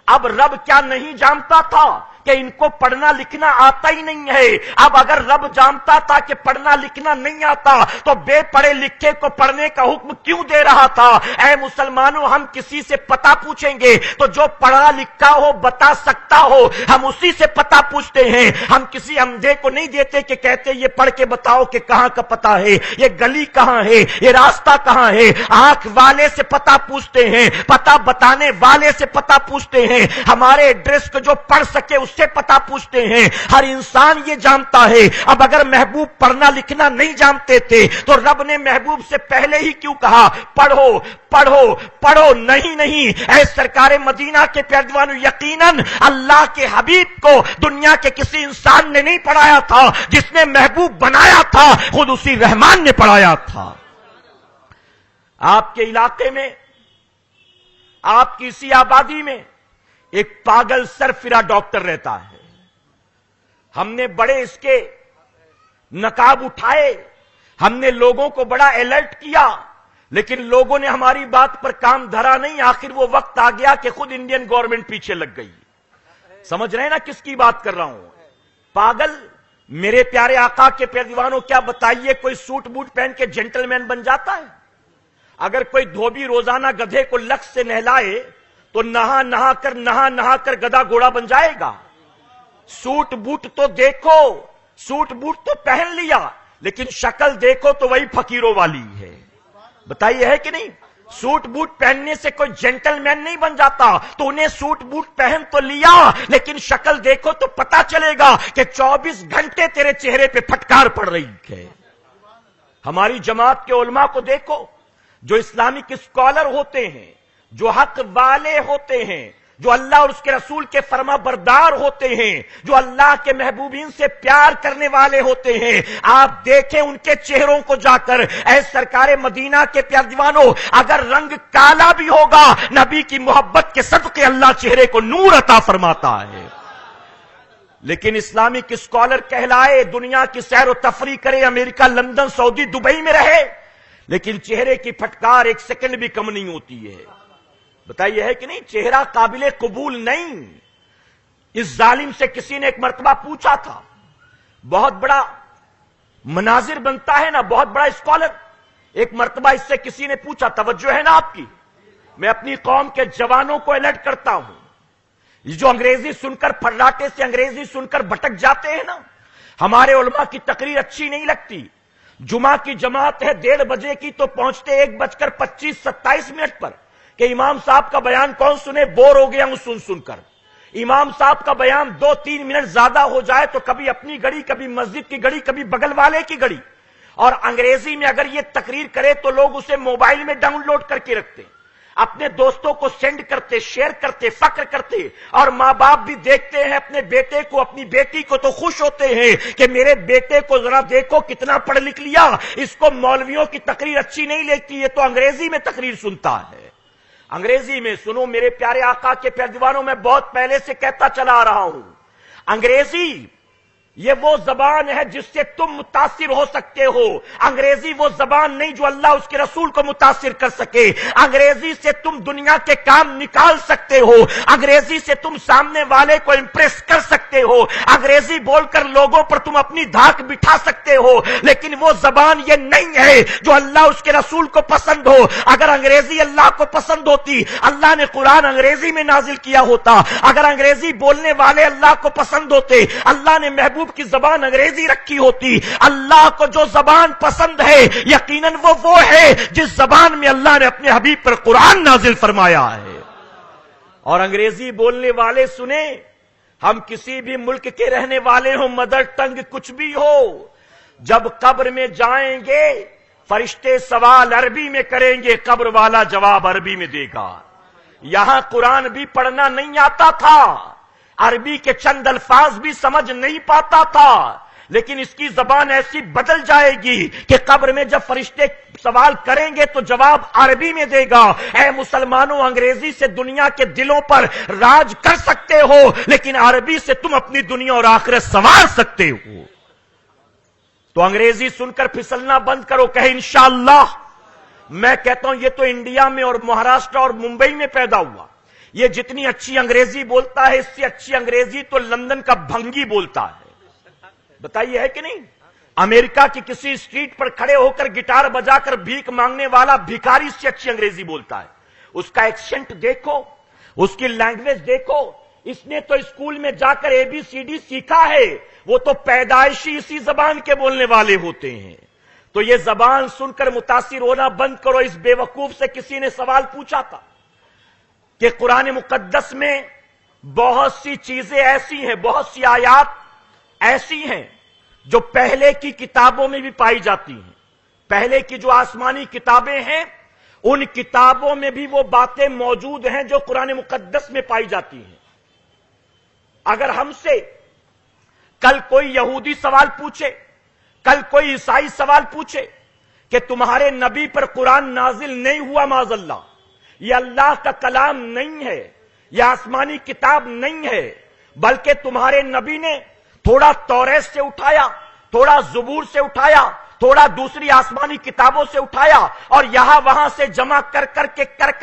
اب رب کیا نہیں جانتا تھا کہ ان کو پڑھنا لکھنا آتا ہی نہیں ہے؟ اب اگر رب جانتا تھا کہ پڑھنا لکھنا نہیں آتا تو بے پڑھے لکھے کو پڑھنے کا حکم کیوں دے رہا تھا؟ اے مسلمانوں، ہم کسی سے پتہ پوچھیں گے تو جو پڑھا لکھا ہو بتا سکتا ہو ہم اسی سے پتہ پوچھتے ہیں۔ ہم کسی اندھے کو نہیں دیتے کہ کہتے یہ پڑھ کے بتاؤ کہ کہاں کا پتہ ہے، یہ گلی کہاں ہے، یہ راستہ کہاں ہے۔ آنکھ والے سے پتہ پوچھتے ہیں، پتہ بتانے والے سے پتہ پوچھتے ہیں۔ ہمارے ایڈریس کو جو پڑھ سکے اس سے پتہ پوچھتے ہیں. ہر انسان یہ جانتا ہے. اب اگر محبوب پڑھنا لکھنا نہیں جانتے تھے تو رب نے محبوب سے پہلے ہی کیوں کہا پڑھو پڑھو پڑھو؟ نہیں. اے سرکار مدینہ کے پیروانو، یقیناً اللہ کے حبیب کو دنیا کے کسی انسان نے نہیں پڑھایا تھا. جس نے محبوب بنایا تھا خود اسی رحمان نے پڑھایا تھا. آپ کے علاقے میں، آپ کی اسی آبادی میں ایک پاگل سرفرا ڈاکٹر رہتا ہے. ہم نے بڑے اس کے نقاب اٹھائے، ہم نے لوگوں کو بڑا الرٹ کیا، لیکن لوگوں نے ہماری بات پر کام دھرا نہیں. آخر وہ وقت آ گیا کہ خود انڈین گورنمنٹ پیچھے لگ گئی. سمجھ رہے ہیں نا کس کی بات کر رہا ہوں؟ پاگل. میرے پیارے آقا کے پیروانوں، کیا بتائیے کوئی سوٹ بوٹ پہن کے جینٹل مین بن جاتا ہے؟ اگر کوئی دھوبی روزانہ گدھے کو لکس سے نہلائے تو نہا نہا کر گدھا گھوڑا بن جائے گا. سوٹ بوٹ تو دیکھو، سوٹ بوٹ تو پہن لیا، لیکن شکل دیکھو تو وہی فقیروں والی ہے. بتائیے ہے کہ نہیں؟ سوٹ بوٹ پہننے سے کوئی جینٹل مین نہیں بن جاتا. تو انہیں سوٹ بوٹ پہن تو لیا، لیکن شکل دیکھو تو پتا چلے گا کہ 24 گھنٹے تیرے چہرے پہ پھٹکار پڑ رہی ہے. ہماری جماعت کے علماء کو دیکھو، جو اسلامک اسکالر ہوتے ہیں، جو حق والے ہوتے ہیں، جو اللہ اور اس کے رسول کے فرما بردار ہوتے ہیں، جو اللہ کے محبوبین سے پیار کرنے والے ہوتے ہیں، آپ دیکھیں ان کے چہروں کو جا کر. اے سرکار مدینہ کے پیارے دیوانوں، اگر رنگ کالا بھی ہوگا، نبی کی محبت کے صدقے اللہ چہرے کو نور عطا فرماتا ہے. لیکن اسلامک اسکالر کہلائے، دنیا کی سیر و تفریح کرے، امریکہ، لندن، سعودی، دبئی میں رہے، لیکن چہرے کی پھٹکار ایک سیکنڈ بھی کم نہیں ہوتی ہے. بتائیے ہے کہ نہیں؟ چہرہ قابل قبول نہیں. اس ظالم سے کسی نے ایک مرتبہ پوچھا تھا، بہت بڑا مناظر بنتا ہے نا، بہت بڑا اسکالر. ایک مرتبہ اس سے کسی نے پوچھا، توجہ ہے نا آپ کی؟ میں اپنی قوم کے جوانوں کو الرٹ کرتا ہوں، یہ جو انگریزی سن کر، پھراٹے سے انگریزی سن کر بھٹک جاتے ہیں نا. ہمارے علماء کی تقریر اچھی نہیں لگتی. جمعہ کی جماعت ہے 1:30 بجے کی، تو پہنچتے 1:25-27 پر کہ امام صاحب کا بیان کون سنے، بور ہو گیا ہوں سن کر. امام صاحب کا بیان 2-3 منٹ زیادہ ہو جائے تو کبھی اپنی گھڑی، کبھی مسجد کی گھڑی، کبھی بغل والے کی گھڑی. اور انگریزی میں اگر یہ تقریر کرے تو لوگ اسے موبائل میں ڈاؤن لوڈ کر کے رکھتے، اپنے دوستوں کو سینڈ کرتے، شیئر کرتے، فخر کرتے. اور ماں باپ بھی دیکھتے ہیں اپنے بیٹے کو، اپنی بیٹی کو، تو خوش ہوتے ہیں کہ میرے بیٹے کو ذرا دیکھو کتنا پڑھ لکھ لیا. اس کو مولویوں کی تقریر اچھی نہیں لگتی، یہ تو انگریزی میں تقریر سنتا ہے. انگریزی میں سنو میرے پیارے آقا کے پیارے دیوانوں، میں بہت پہلے سے کہتا چلا آ رہا ہوں، انگریزی یہ وہ زبان ہے جس سے تم متاثر ہو سکتے ہو. انگریزی وہ زبان نہیں جو اللہ اس کے رسول کو متاثر کر سکے. انگریزی سے تم دنیا کے کام نکال سکتے ہو، انگریزی سے تم سامنے والے کو امپریس کر سکتے ہو، انگریزی بول کر لوگوں پر تم اپنی دھاک بٹھا سکتے ہو. لیکن وہ زبان یہ نہیں ہے جو اللہ اس کے رسول کو پسند ہو. اگر انگریزی اللہ کو پسند ہوتی، اللہ نے قرآن انگریزی میں نازل کیا ہوتا. اگر انگریزی بولنے والے اللہ کو پسند ہوتے، اللہ نے محبوب کی زبان انگریزی رکھی ہوتی. اللہ کو جو زبان پسند ہے یقیناً وہ ہے جس زبان میں اللہ نے اپنے حبیب پر قرآن نازل فرمایا ہے. اور انگریزی بولنے والے سنیں، ہم کسی بھی ملک کے رہنے والے ہوں، مدر ٹنگ کچھ بھی ہو، جب قبر میں جائیں گے فرشتے سوال عربی میں کریں گے، قبر والا جواب عربی میں دے گا. یہاں قرآن بھی پڑھنا نہیں آتا تھا، عربی کے چند الفاظ بھی سمجھ نہیں پاتا تھا، لیکن اس کی زبان ایسی بدل جائے گی کہ قبر میں جب فرشتے سوال کریں گے تو جواب عربی میں دے گا. اے مسلمانوں، انگریزی سے دنیا کے دلوں پر راج کر سکتے ہو، لیکن عربی سے تم اپنی دنیا اور آخرت سنوار سکتے ہو. تو انگریزی سن کر پھسلنا بند کرو، کہے انشاءاللہ. میں کہتا ہوں یہ تو انڈیا میں اور مہاراشٹر اور ممبئی میں پیدا ہوا. یہ جتنی اچھی انگریزی بولتا ہے، اس سے اچھی انگریزی تو لندن کا بھنگی بولتا ہے. بتائیے ہے کہ نہیں؟ امریکہ کی کسی اسٹریٹ پر کھڑے ہو کر گٹار بجا کر بھیک مانگنے والا بھیکاری سے اچھی انگریزی بولتا ہے. اس کا ایکسنٹ دیکھو، اس کی لینگویج دیکھو. اس نے تو اسکول میں جا کر ABCD سیکھا ہے، وہ تو پیدائشی اسی زبان کے بولنے والے ہوتے ہیں. تو یہ زبان سن کر متاثر ہونا بند کرو. اس بے وقوف سے کسی نے سوال پوچھا تھا کہ قرآن مقدس میں بہت سی چیزیں ایسی ہیں، بہت سی آیات ایسی ہیں جو پہلے کی کتابوں میں بھی پائی جاتی ہیں. پہلے کی جو آسمانی کتابیں ہیں ان کتابوں میں بھی وہ باتیں موجود ہیں جو قرآن مقدس میں پائی جاتی ہیں. اگر ہم سے کل کوئی یہودی سوال پوچھے، کل کوئی عیسائی سوال پوچھے کہ تمہارے نبی پر قرآن نازل نہیں ہوا معاذ اللہ، یہ اللہ کا کلام نہیں ہے، یہ آسمانی کتاب نہیں ہے، بلکہ تمہارے نبی نے تھوڑا توریت سے اٹھایا، تھوڑا زبور سے اٹھایا، تھوڑا دوسری آسمانی کتابوں سے اٹھایا اور یہاں وہاں سے جمع کر کر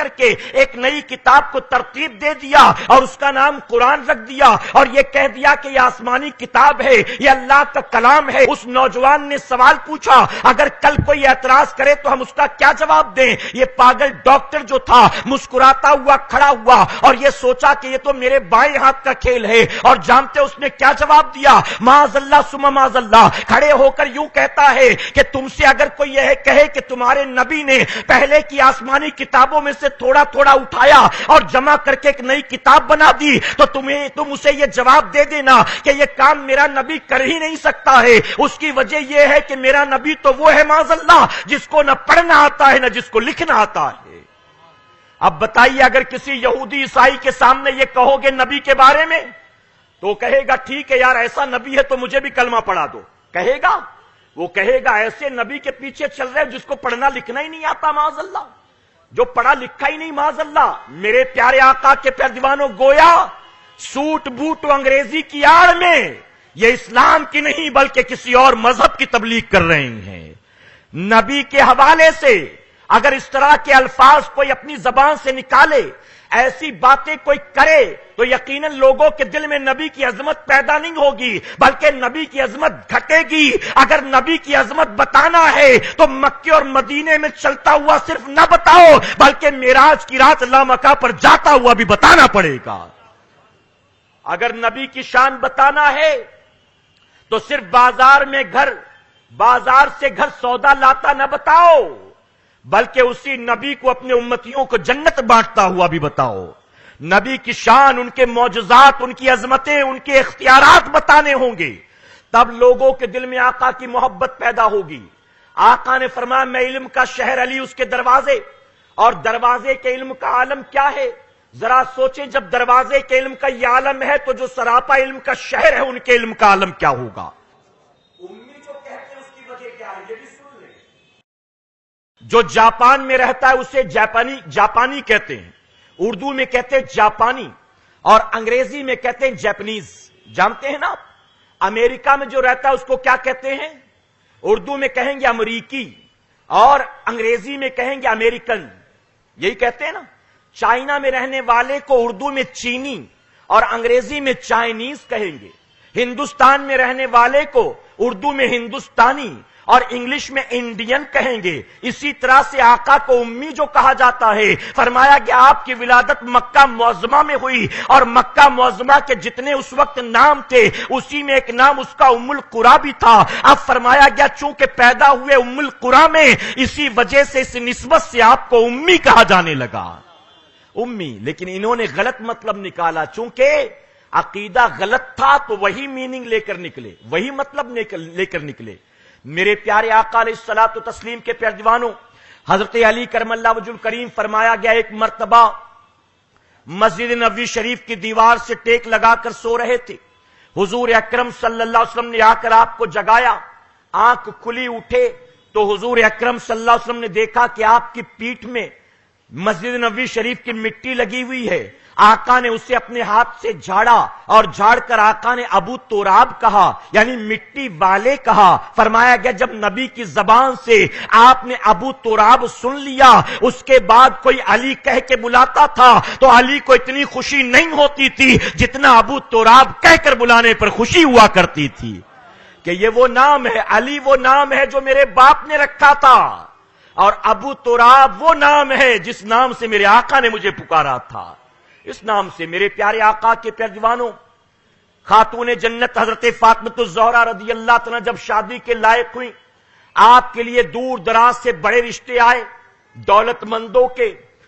کے ایک نئی کتاب کو ترتیب دے دیا اور اس کا نام قرآن رکھ دیا اور یہ کہہ دیا کہ یہ آسمانی کتاب ہے، یہ اللہ کا کلام ہے. اس نوجوان نے سوال پوچھا، اگر کل کوئی اعتراض کرے تو ہم اس کا کیا جواب دیں؟ یہ پاگل ڈاکٹر جو تھا مسکراتا ہوا کھڑا ہوا اور یہ سوچا کہ یہ تو میرے بائیں ہاتھ کا کھیل ہے، اور جانتے اس نے کیا جواب دیا؟ معاذ اللہ ثم معاذ اللہ. کھڑے ہو کر یوں کہتا ہے کہ تم سے اگر کوئی یہ کہے کہ تمہارے نبی نے پہلے کی آسمانی کتابوں میں سے تھوڑا تھوڑا اٹھایا اور جمع کر کے ایک نئی کتاب بنا دی تو تم اسے یہ جواب دے دینا کہ یہ کام میرا نبی کر ہی نہیں سکتا ہے. اس کی وجہ یہ ہے کہ میرا نبی تو وہ ہے معاذ اللہ جس کو نہ پڑھنا آتا ہے نہ جس کو لکھنا آتا ہے. اب بتائیے اگر کسی یہودی عیسائی کے سامنے یہ کہو گے نبی کے بارے میں تو کہے گا ٹھیک ہے یار ایسا نبی ہے تو مجھے بھی کلمہ پڑھا دو. کہے گا، وہ کہے گا ایسے نبی کے پیچھے چل رہے جس کو پڑھنا لکھنا ہی نہیں آتا معاذ اللہ، جو پڑھا لکھا ہی نہیں معاذ اللہ. میرے پیارے آقا کے پیارے دیوانوں، گویا سوٹ بوٹ و انگریزی کی آڑ میں یہ اسلام کی نہیں بلکہ کسی اور مذہب کی تبلیغ کر رہے ہیں. نبی کے حوالے سے اگر اس طرح کے الفاظ کوئی اپنی زبان سے نکالے، ایسی باتیں کوئی کرے تو یقیناً لوگوں کے دل میں نبی کی عظمت پیدا نہیں ہوگی بلکہ نبی کی عظمت گھٹے گی. اگر نبی کی عظمت بتانا ہے تو مکے اور مدینے میں چلتا ہوا صرف نہ بتاؤ بلکہ معراج کی رات لامکہ پر جاتا ہوا بھی بتانا پڑے گا. اگر نبی کی شان بتانا ہے تو صرف بازار سے گھر سودا لاتا نہ بتاؤ بلکہ اسی نبی کو اپنے امتیوں کو جنت بانٹتا ہوا بھی بتاؤ. نبی کی شان، ان کے معجزات، ان کی عظمتیں، ان کے اختیارات بتانے ہوں گے، تب لوگوں کے دل میں آقا کی محبت پیدا ہوگی. آقا نے فرمایا میں علم کا شہر علی اس کے دروازے، اور دروازے کے علم کا عالم کیا ہے؟ ذرا سوچیں جب دروازے کے علم کا یہ عالم ہے تو جو سراپا علم کا شہر ہے ان کے علم کا عالم کیا ہوگا؟ امی جو کہتے ہیں اس کی وجہ کیا ہے یہ بھی سن لیں. جو جاپان میں رہتا ہے اسے جاپانی کہتے ہیں، اردو میں کہتے ہیں جاپانی اور انگریزی میں کہتے ہیں جیپنیز. جانتے ہیں نا آپ امریکہ میں جو رہتا ہے اس کو کیا کہتے ہیں؟ اردو میں کہیں گے امریکی اور انگریزی میں کہیں گے امریکن، یہی کہتے ہیں نا. چائنا میں رہنے والے کو اردو میں چینی اور انگریزی میں چائنیز کہیں گے. ہندوستان میں رہنے والے کو اردو میں ہندوستانی اور انگلش میں انڈین کہیں گے. اسی طرح سے آقا کو امی جو کہا جاتا ہے، فرمایا کہ آپ کی ولادت مکہ معظمہ میں ہوئی اور مکہ معظمہ کے جتنے اس وقت نام تھے اسی میں ایک نام اس کا ام القریٰ بھی تھا. اب فرمایا گیا چونکہ پیدا ہوئے ام القریٰ میں اسی وجہ سے اس نسبت سے آپ کو امی کہا جانے لگا. امی، لیکن انہوں نے غلط مطلب نکالا. چونکہ عقیدہ غلط تھا تو وہی میننگ لے کر نکلے، وہی مطلب لے کر نکلے. میرے پیارے آقا علیہ الصلوۃ والتسلیم کے پیارے دیوانوں، حضرت علی کرم اللہ وجہ الکریم فرمایا گیا ایک مرتبہ مسجد نبوی شریف کی دیوار سے ٹیک لگا کر سو رہے تھے. حضور اکرم صلی اللہ علیہ وسلم نے آ کر آپ کو جگایا. آنکھ کھلی اٹھے تو حضور اکرم صلی اللہ علیہ وسلم نے دیکھا کہ آپ کی پیٹھ میں مسجد نبوی شریف کی مٹی لگی ہوئی ہے. آقا نے اسے اپنے ہاتھ سے جھاڑا اور جھاڑ کر آقا نے ابو تراب کہا، یعنی مٹی والے کہا. فرمایا گیا جب نبی کی زبان سے آپ نے ابو تراب سن لیا اس کے بعد کوئی علی کہہ کے بلاتا تھا تو علی کو اتنی خوشی نہیں ہوتی تھی جتنا ابو تراب کہہ کر بلانے پر خوشی ہوا کرتی تھی کہ یہ وہ نام ہے، علی وہ نام ہے جو میرے باپ نے رکھا تھا اور ابو تراب وہ نام ہے جس نام سے میرے آقا نے مجھے پکارا تھا. اس نام سے میرے پیارے آقا کے پیارے دیوانوں، خاتون جنت حضرت فاطمہ الزہرا رضی اللہ تعالیٰ جب شادی کے لائق ہوئی، آپ کے لیے دور دراز سے بڑے رشتے آئے دولت مندوں کے.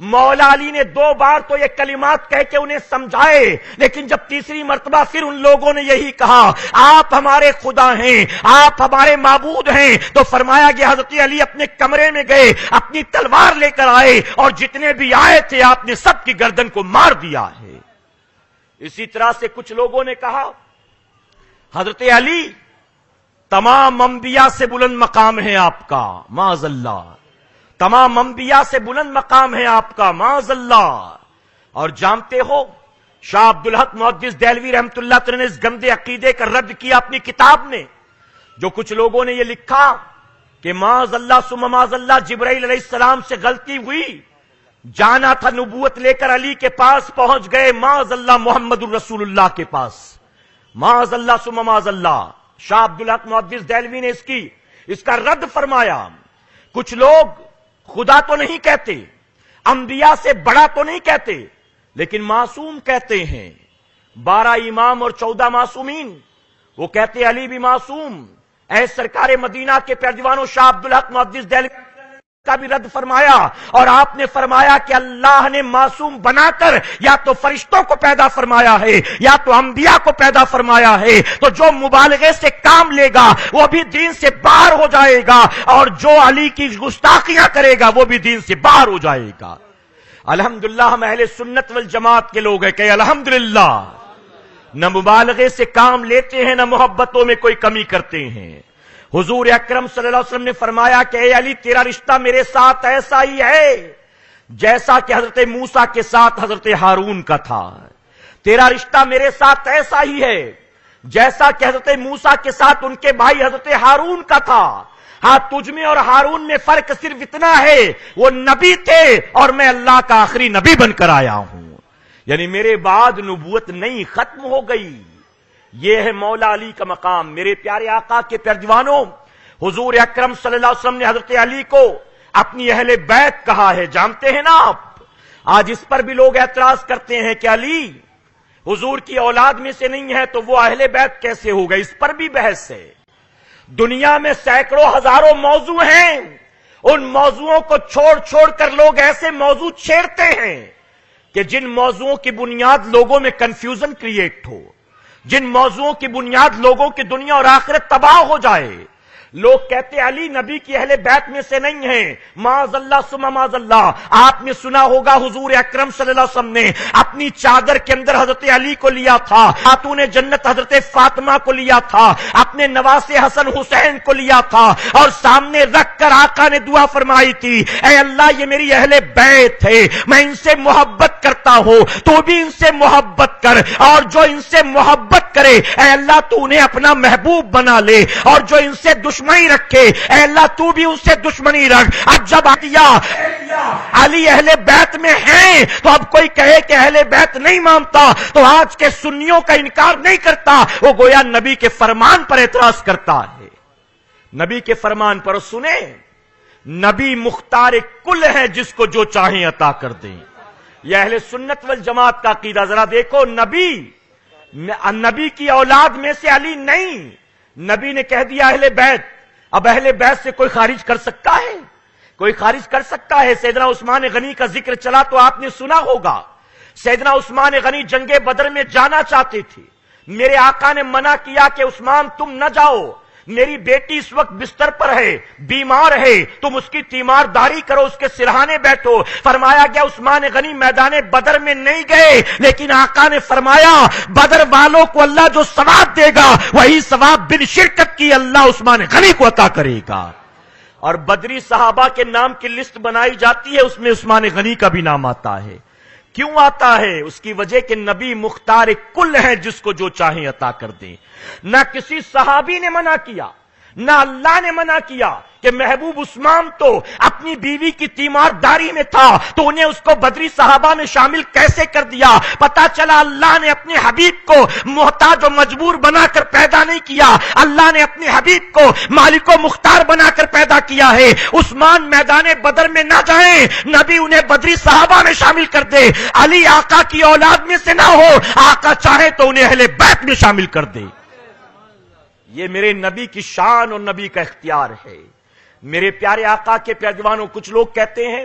مولا علی نے 2 بار تو یہ کلمات کہہ کے انہیں سمجھائے، لیکن جب تیسری مرتبہ پھر ان لوگوں نے یہی کہا آپ ہمارے خدا ہیں، آپ ہمارے معبود ہیں، تو فرمایا گیا حضرت علی اپنے کمرے میں گئے، اپنی تلوار لے کر آئے اور جتنے بھی آئے تھے آپ نے سب کی گردن کو مار دیا ہے۔ اسی طرح سے کچھ لوگوں نے کہا حضرت علی تمام انبیاء سے بلند مقام ہے آپ کا، معاذ اللہ، تمام انبیاء سے بلند مقام ہے آپ کا، معاذ اللہ۔ اور جانتے ہو شاہ عبدالحق محدث دہلوی رحمت اللہ تعالی نے اس گندے عقیدے کا رد کیا اپنی کتاب میں، جو کچھ لوگوں نے یہ لکھا کہ معاذ اللہ ثم معاذ اللہ جبرائیل علیہ السلام سے غلطی ہوئی، جانا تھا نبوت لے کر علی کے پاس، پہنچ گئے معاذ اللہ محمد الرسول اللہ کے پاس، معاذ اللہ ثم معاذ اللہ۔ شاہ عبدالحق محدث دہلوی نے اس کا رد فرمایا، کچھ لوگ خدا تو نہیں کہتے، انبیاء سے بڑا تو نہیں کہتے، لیکن معصوم کہتے ہیں، 12 امام اور 14 معصومین، وہ کہتے علی بھی معصوم۔ اے سرکار مدینہ کے پیروانوں، شاہ عبدالحق محدث دہلوی کا بھی رد فرمایا، اور آپ نے فرمایا کہ اللہ نے معصوم بنا کر یا تو فرشتوں کو پیدا فرمایا ہے یا تو انبیاء کو پیدا فرمایا ہے، تو جو مبالغے سے کام لے گا وہ بھی دین سے باہر ہو جائے گا، اور جو علی کی گستاخیاں کرے گا وہ بھی دین سے باہر ہو جائے گا۔ الحمدللہ ہم اہل سنت والجماعت کے لوگ ہیں کہ الحمدللہ نہ مبالغے سے کام لیتے ہیں، نہ محبتوں میں کوئی کمی کرتے ہیں۔ حضور اکرم صلی اللہ علیہ وسلم نے فرمایا کہ اے علی تیرا رشتہ میرے ساتھ ایسا ہی ہے جیسا کہ حضرت موسیٰ کے ساتھ حضرت ہارون کا تھا، تیرا رشتہ میرے ساتھ ایسا ہی ہے جیسا کہ حضرت موسیٰ کے ساتھ ان کے بھائی حضرت ہارون کا تھا۔ ہاں تجھ میں اور ہارون میں فرق صرف اتنا ہے، وہ نبی تھے اور میں اللہ کا آخری نبی بن کر آیا ہوں، یعنی میرے بعد نبوت نہیں، ختم ہو گئی۔ یہ ہے مولا علی کا مقام۔ میرے پیارے آقا کے پیروانوں، حضور اکرم صلی اللہ علیہ وسلم نے حضرت علی کو اپنی اہل بیت کہا ہے، جانتے ہیں نا آپ؟ آج اس پر بھی لوگ اعتراض کرتے ہیں کہ علی حضور کی اولاد میں سے نہیں ہے تو وہ اہل بیت کیسے ہو گئے، اس پر بھی بحث ہے۔ دنیا میں سینکڑوں ہزاروں موضوع ہیں، ان موضوعوں کو چھوڑ چھوڑ کر لوگ ایسے موضوع چھیڑتے ہیں کہ جن موضوعوں کی بنیاد لوگوں میں کنفیوژن کریٹ ہو، جن موضوعوں کی بنیاد لوگوں کی دنیا اور آخرت تباہ ہو جائے۔ لوگ کہتے علی نبی کی اہل بیت میں سے نہیں ہیں، معاذ اللہ ثم معاذ اللہ۔ آپ نے سنا ہوگا حضور اکرم صلی اللہ علیہ وسلم نے اپنی چادر کے اندر حضرت علی کو لیا تھا، خاتون جنت حضرت فاطمہ کو لیا تھا، اپنے نواسے حسن حسین کو لیا تھا، اور سامنے رکھ کر آقا نے دعا فرمائی تھی، اے اللہ یہ میری اہل بیت ہے، میں ان سے محبت کرتا ہوں، تو بھی ان سے محبت کر، اور جو ان سے محبت کرے اے اللہ تو انہیں اپنا محبوب بنا لے، اور جو ان سے دشمنی رکھے اے اللہ تو بھی ان سے دشمنی رکھ۔ اب جب علی اہل بیت میں ہیں تو اب کوئی کہے کہ اہل بیت نہیں مانتا تو آج کے سنیوں کا انکار نہیں کرتا، وہ گویا نبی کے فرمان پر اعتراض کرتا ہے۔ نبی کے فرمان پر سنیں، نبی مختار کل ہے جس کو جو چاہیں عطا کر دیں۔ یہ اہل سنت والجماعت کا عقیدہ۔ ذرا دیکھو، نبی کی اولاد میں سے علی نہیں، نبی نے کہہ دیا اہل بیت۔ اب اہل بیت سے کوئی خارج کر سکتا ہے؟ کوئی خارج کر سکتا ہے؟ سیدنا عثمان غنی کا ذکر چلا تو آپ نے سنا ہوگا، سیدنا عثمان غنی جنگ بدر میں جانا چاہتے تھے، میرے آقا نے منع کیا کہ عثمان تم نہ جاؤ، میری بیٹی اس وقت بستر پر ہے، بیمار ہے، تم اس کی تیمارداری کرو، اس کے سرہانے بیٹھو۔ فرمایا گیا عثمان غنی میدان بدر میں نہیں گئے، لیکن آقا نے فرمایا بدر والوں کو اللہ جو ثواب دے گا وہی ثواب بن شرکت کی اللہ عثمان غنی کو عطا کرے گا۔ اور بدری صحابہ کے نام کی لسٹ بنائی جاتی ہے، اس میں عثمان غنی کا بھی نام آتا ہے۔ کیوں آتا ہے؟ اس کی وجہ کہ نبی مختار کل ہے جس کو جو چاہیں عطا کر دیں۔ نہ کسی صحابی نے منع کیا، نہ اللہ نے منع کیا کہ محبوب عثمان تو اپنی بیوی کی تیمارداری میں تھا تو انہیں اس کو بدری صحابہ میں شامل کیسے کر دیا؟ پتا چلا اللہ نے اپنے حبیب کو محتاج و مجبور بنا کر پیدا نہیں کیا، اللہ نے اپنے حبیب کو مالک و مختار بنا کر پیدا کیا ہے۔ عثمان میدان بدر میں نہ جائیں، نبی انہیں بدری صحابہ میں شامل کر دے۔ علی آقا کی اولاد میں سے نہ ہو، آقا چاہے تو انہیں اہل بیت میں شامل کر دے۔ یہ میرے نبی کی شان اور نبی کا اختیار ہے۔ میرے پیارے آقا کے پیروانوں، کچھ لوگ کہتے ہیں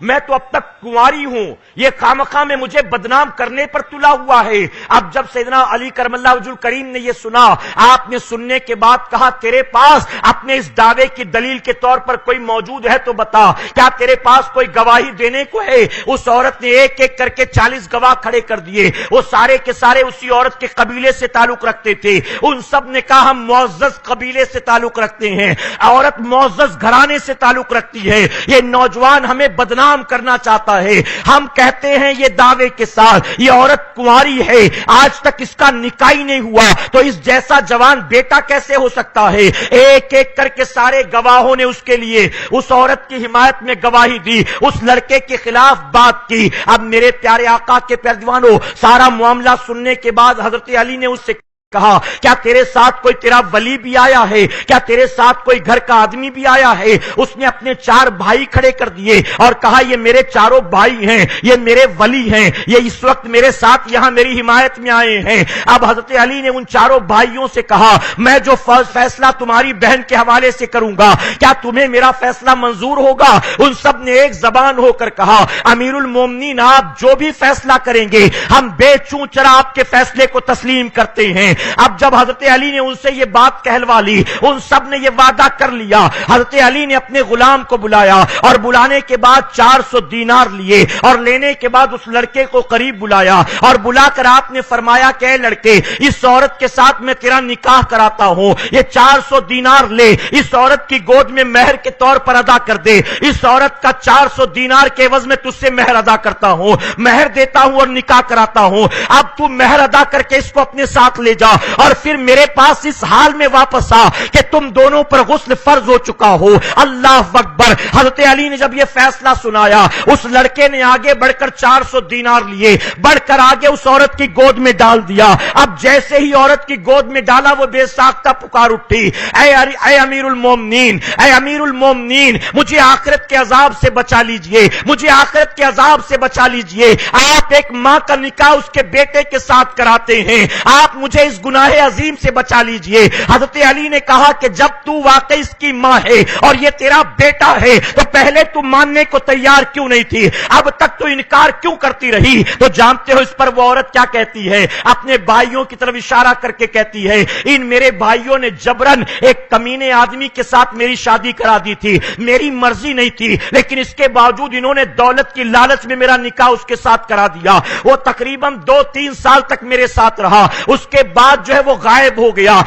میں تو اب تک کنواری ہوں, یہ خامخواہ میں مجھے بدنام کرنے پر تلا ہوا ہے. اب جب سیدنا علی کرم اللہ وجہ الکریم نے یہ سنا, آپ نے سننے کے بعد کہا تیرے پاس اپنے اس دعوے کی دلیل کے طور پر کوئی موجود ہے تو بتا, کیا تیرے پاس کوئی گواہی دینے کو ہے؟ اس عورت نے ایک ایک کر کے 40 گواہ کھڑے کر دیے. وہ سارے کے سارے اسی عورت کے قبیلے سے تعلق رکھتے تھے. ان سب نے کہا ہم معزز قبیلے سے تعلق رکھتے ہیں, عورت معزز گھرانے سے تعلق رکھتی ہے, یہ نوجوان ہمیں بدنام کرنا چاہتا ہے. ہم کہتے ہیں یہ دعوے کے ساتھ یہ عورت کنواری ہے, آج تک اس کا نکاح ہی نہیں ہوا, تو اس جیسا جوان بیٹا کیسے ہو سکتا ہے؟ ایک ایک کر کے سارے گواہوں نے اس کے لیے اس عورت کی حمایت میں گواہی دی, اس لڑکے کے خلاف بات کی. اب میرے پیارے آقا کے پیروانوں, سارا معاملہ سننے کے بعد حضرت علی نے اس سے کہا کیا تیرے ساتھ کوئی تیرا ولی بھی آیا ہے؟ کیا تیرے ساتھ کوئی گھر کا آدمی بھی آیا ہے؟ اس نے اپنے 4 بھائی کھڑے کر دیے اور کہا یہ میرے چاروں بھائی ہیں, یہ میرے ولی ہیں, یہ اس وقت میرے ساتھ یہاں میری حمایت میں آئے ہیں. اب حضرت علی نے ان چاروں بھائیوں سے کہا میں جو فیصلہ تمہاری بہن کے حوالے سے کروں گا, کیا تمہیں میرا فیصلہ منظور ہوگا؟ ان سب نے ایک زبان ہو کر کہا امیر المومنین آپ جو بھی فیصلہ کریں گے ہم بے چوں چرا آپ کے فیصلے کو تسلیم کرتے ہیں. اب جب حضرت علی نے ان سے یہ بات کہلوا لی, ان سب نے یہ وعدہ کر لیا. حضرت علی نے اپنے غلام کو بلایا اور بلانے کے بعد 400 دینار لیے اور لینے کے بعد اس لڑکے کو قریب بلایا اور بلا کر آپ نے فرمایا کہ اے لڑکے, اس عورت کے ساتھ میں تیرا نکاح کراتا ہوں, یہ 400 دینار لے, اس عورت کی گود میں مہر کے طور پر ادا کر دے. اس عورت کا 400 دینار کے عوض میں تجھ سے مہر ادا کرتا ہوں, مہر دیتا ہوں اور نکاح کراتا ہوں. اب تو مہر ادا کر کے اس کو اپنے ساتھ لے جا اور پھر میرے پاس اس حال میں واپس آ کہ تم دونوں پر غسل فرض ہو چکا ہو. اللہ اکبر. حضرت علی نے جب یہ فیصلہ سنایا, اس لڑکے نے آگے بڑھ کر 400 دینار لیے, بڑھ کر آگے اس عورت کی گود میں ڈال دیا. اب جیسے ہی عورت کی گود میں ڈالا وہ بے ساختہ پکار اٹھی اے امیر المومنین, اے امیر المومنین مجھے آخرت کے عذاب سے بچا لیجئے, مجھے آخرت کے عذاب سے بچا لیجئے. آپ ایک ماں کا نکاح اس کے بیٹے کے ساتھ کراتے ہیں, آپ مجھے اس گناہ عظیم سے بچا لیجئے. حضرت علی نے کہا کہ جب تو واقعی اس کی ماں ہے اور یہ تیرا بیٹا ہے تو پہلے تو ماننے کو تیار کیوں نہیں تھی, اب تک تو انکار کیوں کرتی رہی؟ تو جانتے ہو اس پر وہ عورت کیا کہتی ہے؟ اپنے بھائیوں کی طرف اشارہ کر کے کہتی ہے ان میرے بھائیوں نے جبرن ایک کمینے آدمی کے ساتھ میری شادی کرا دی تھی, میری مرضی نہیں تھی, لیکن اس کے باوجود انہوں نے دولت کی لالچ میں میرا نکاح اس کے ساتھ کرا دیا. وہ تقریباً 2-3 سال تک میرے ساتھ رہا, اس کے بعد جو ہے وہ غائب ہو گیا.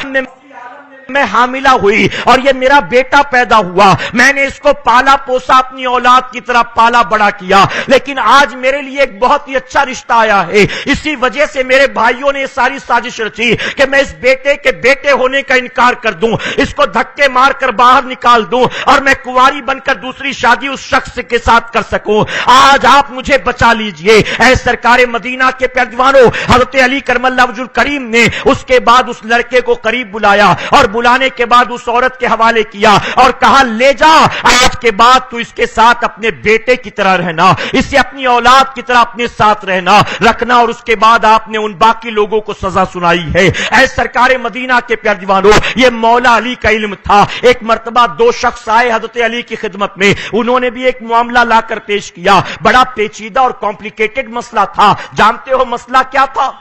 میں حاملہ ہوئی اور یہ میرا بیٹا پیدا ہوا, میں نے اس کو پالا پوسا, اپنی اولاد کی طرح پالا بڑا کیا, لیکن آج میرے لیے ایک بہت ہی اچھا رشتہ آیا ہے. اسی وجہ سے میرے بھائیوں نے یہ ساری سازش رچی کہ میں اس بیٹے کے بیٹے ہونے کا انکار کر دوں, اس کو دھکے مار کر باہر نکال دوں اور میں کنواری بن کر دوسری شادی اس شخص کے ساتھ کر سکوں. آج آپ مجھے بچا لیجئے. اے سرکار مدینہ کے پیروانوں, حضرت علی کرم اللہ وجہ الکریم نے اس کے بعد اس لڑکے کو قریب بلایا اور بلانے کے بعد اس عورت کے حوالے کیا اور کہا لے جا, آج کے بعد تو اس کے ساتھ اپنے بیٹے کی طرح رہنا, اسے اپنی اولاد کی طرح اپنے ساتھ رکھنا. اور اس کے بعد آپ نے ان باقی لوگوں کو سزا سنائی ہے. اے سرکار مدینہ کے پیارے دیوانوں, یہ مولا علی کا علم تھا. ایک مرتبہ 2 شخص آئے حضرت علی کی خدمت میں, انہوں نے بھی ایک معاملہ لا کر پیش کیا. بڑا پیچیدہ اور کمپلیکیٹڈ مسئلہ تھا. جانتے ہو مسئلہ کیا تھا؟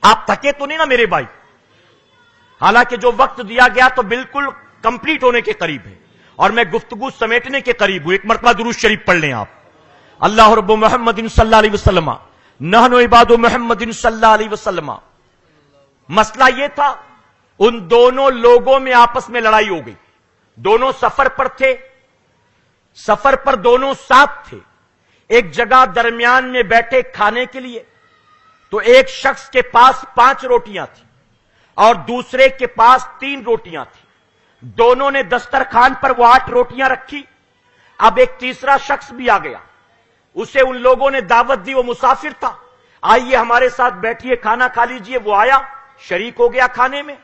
آپ تھکے تو نہیں نا میرے بھائی؟ حالانکہ جو وقت دیا گیا تو بالکل کمپلیٹ ہونے کے قریب ہے اور میں گفتگو سمیٹنے کے قریب ہوں. ایک مرتبہ درود شریف پڑھ لیں آپ. اللہ رب محمد صلی اللہ علیہ وسلم نحن عباد محمد صلی اللہ علیہ وسلم. مسئلہ یہ تھا, ان دونوں لوگوں میں آپس میں لڑائی ہو گئی. دونوں سفر پر تھے, سفر پر دونوں ساتھ تھے, ایک جگہ درمیان میں بیٹھے کھانے کے لیے. تو ایک شخص کے پاس 5 روٹیاں تھیں اور دوسرے کے پاس 3 روٹیاں تھیں. دونوں نے دسترخوان پر وہ 8 روٹیاں رکھی. اب ایک تیسرا شخص بھی آ گیا, اسے ان لوگوں نے دعوت دی, وہ مسافر تھا, آئیے ہمارے ساتھ بیٹھیے کھانا کھا لیجئے. وہ آیا, شریک ہو گیا کھانے میں.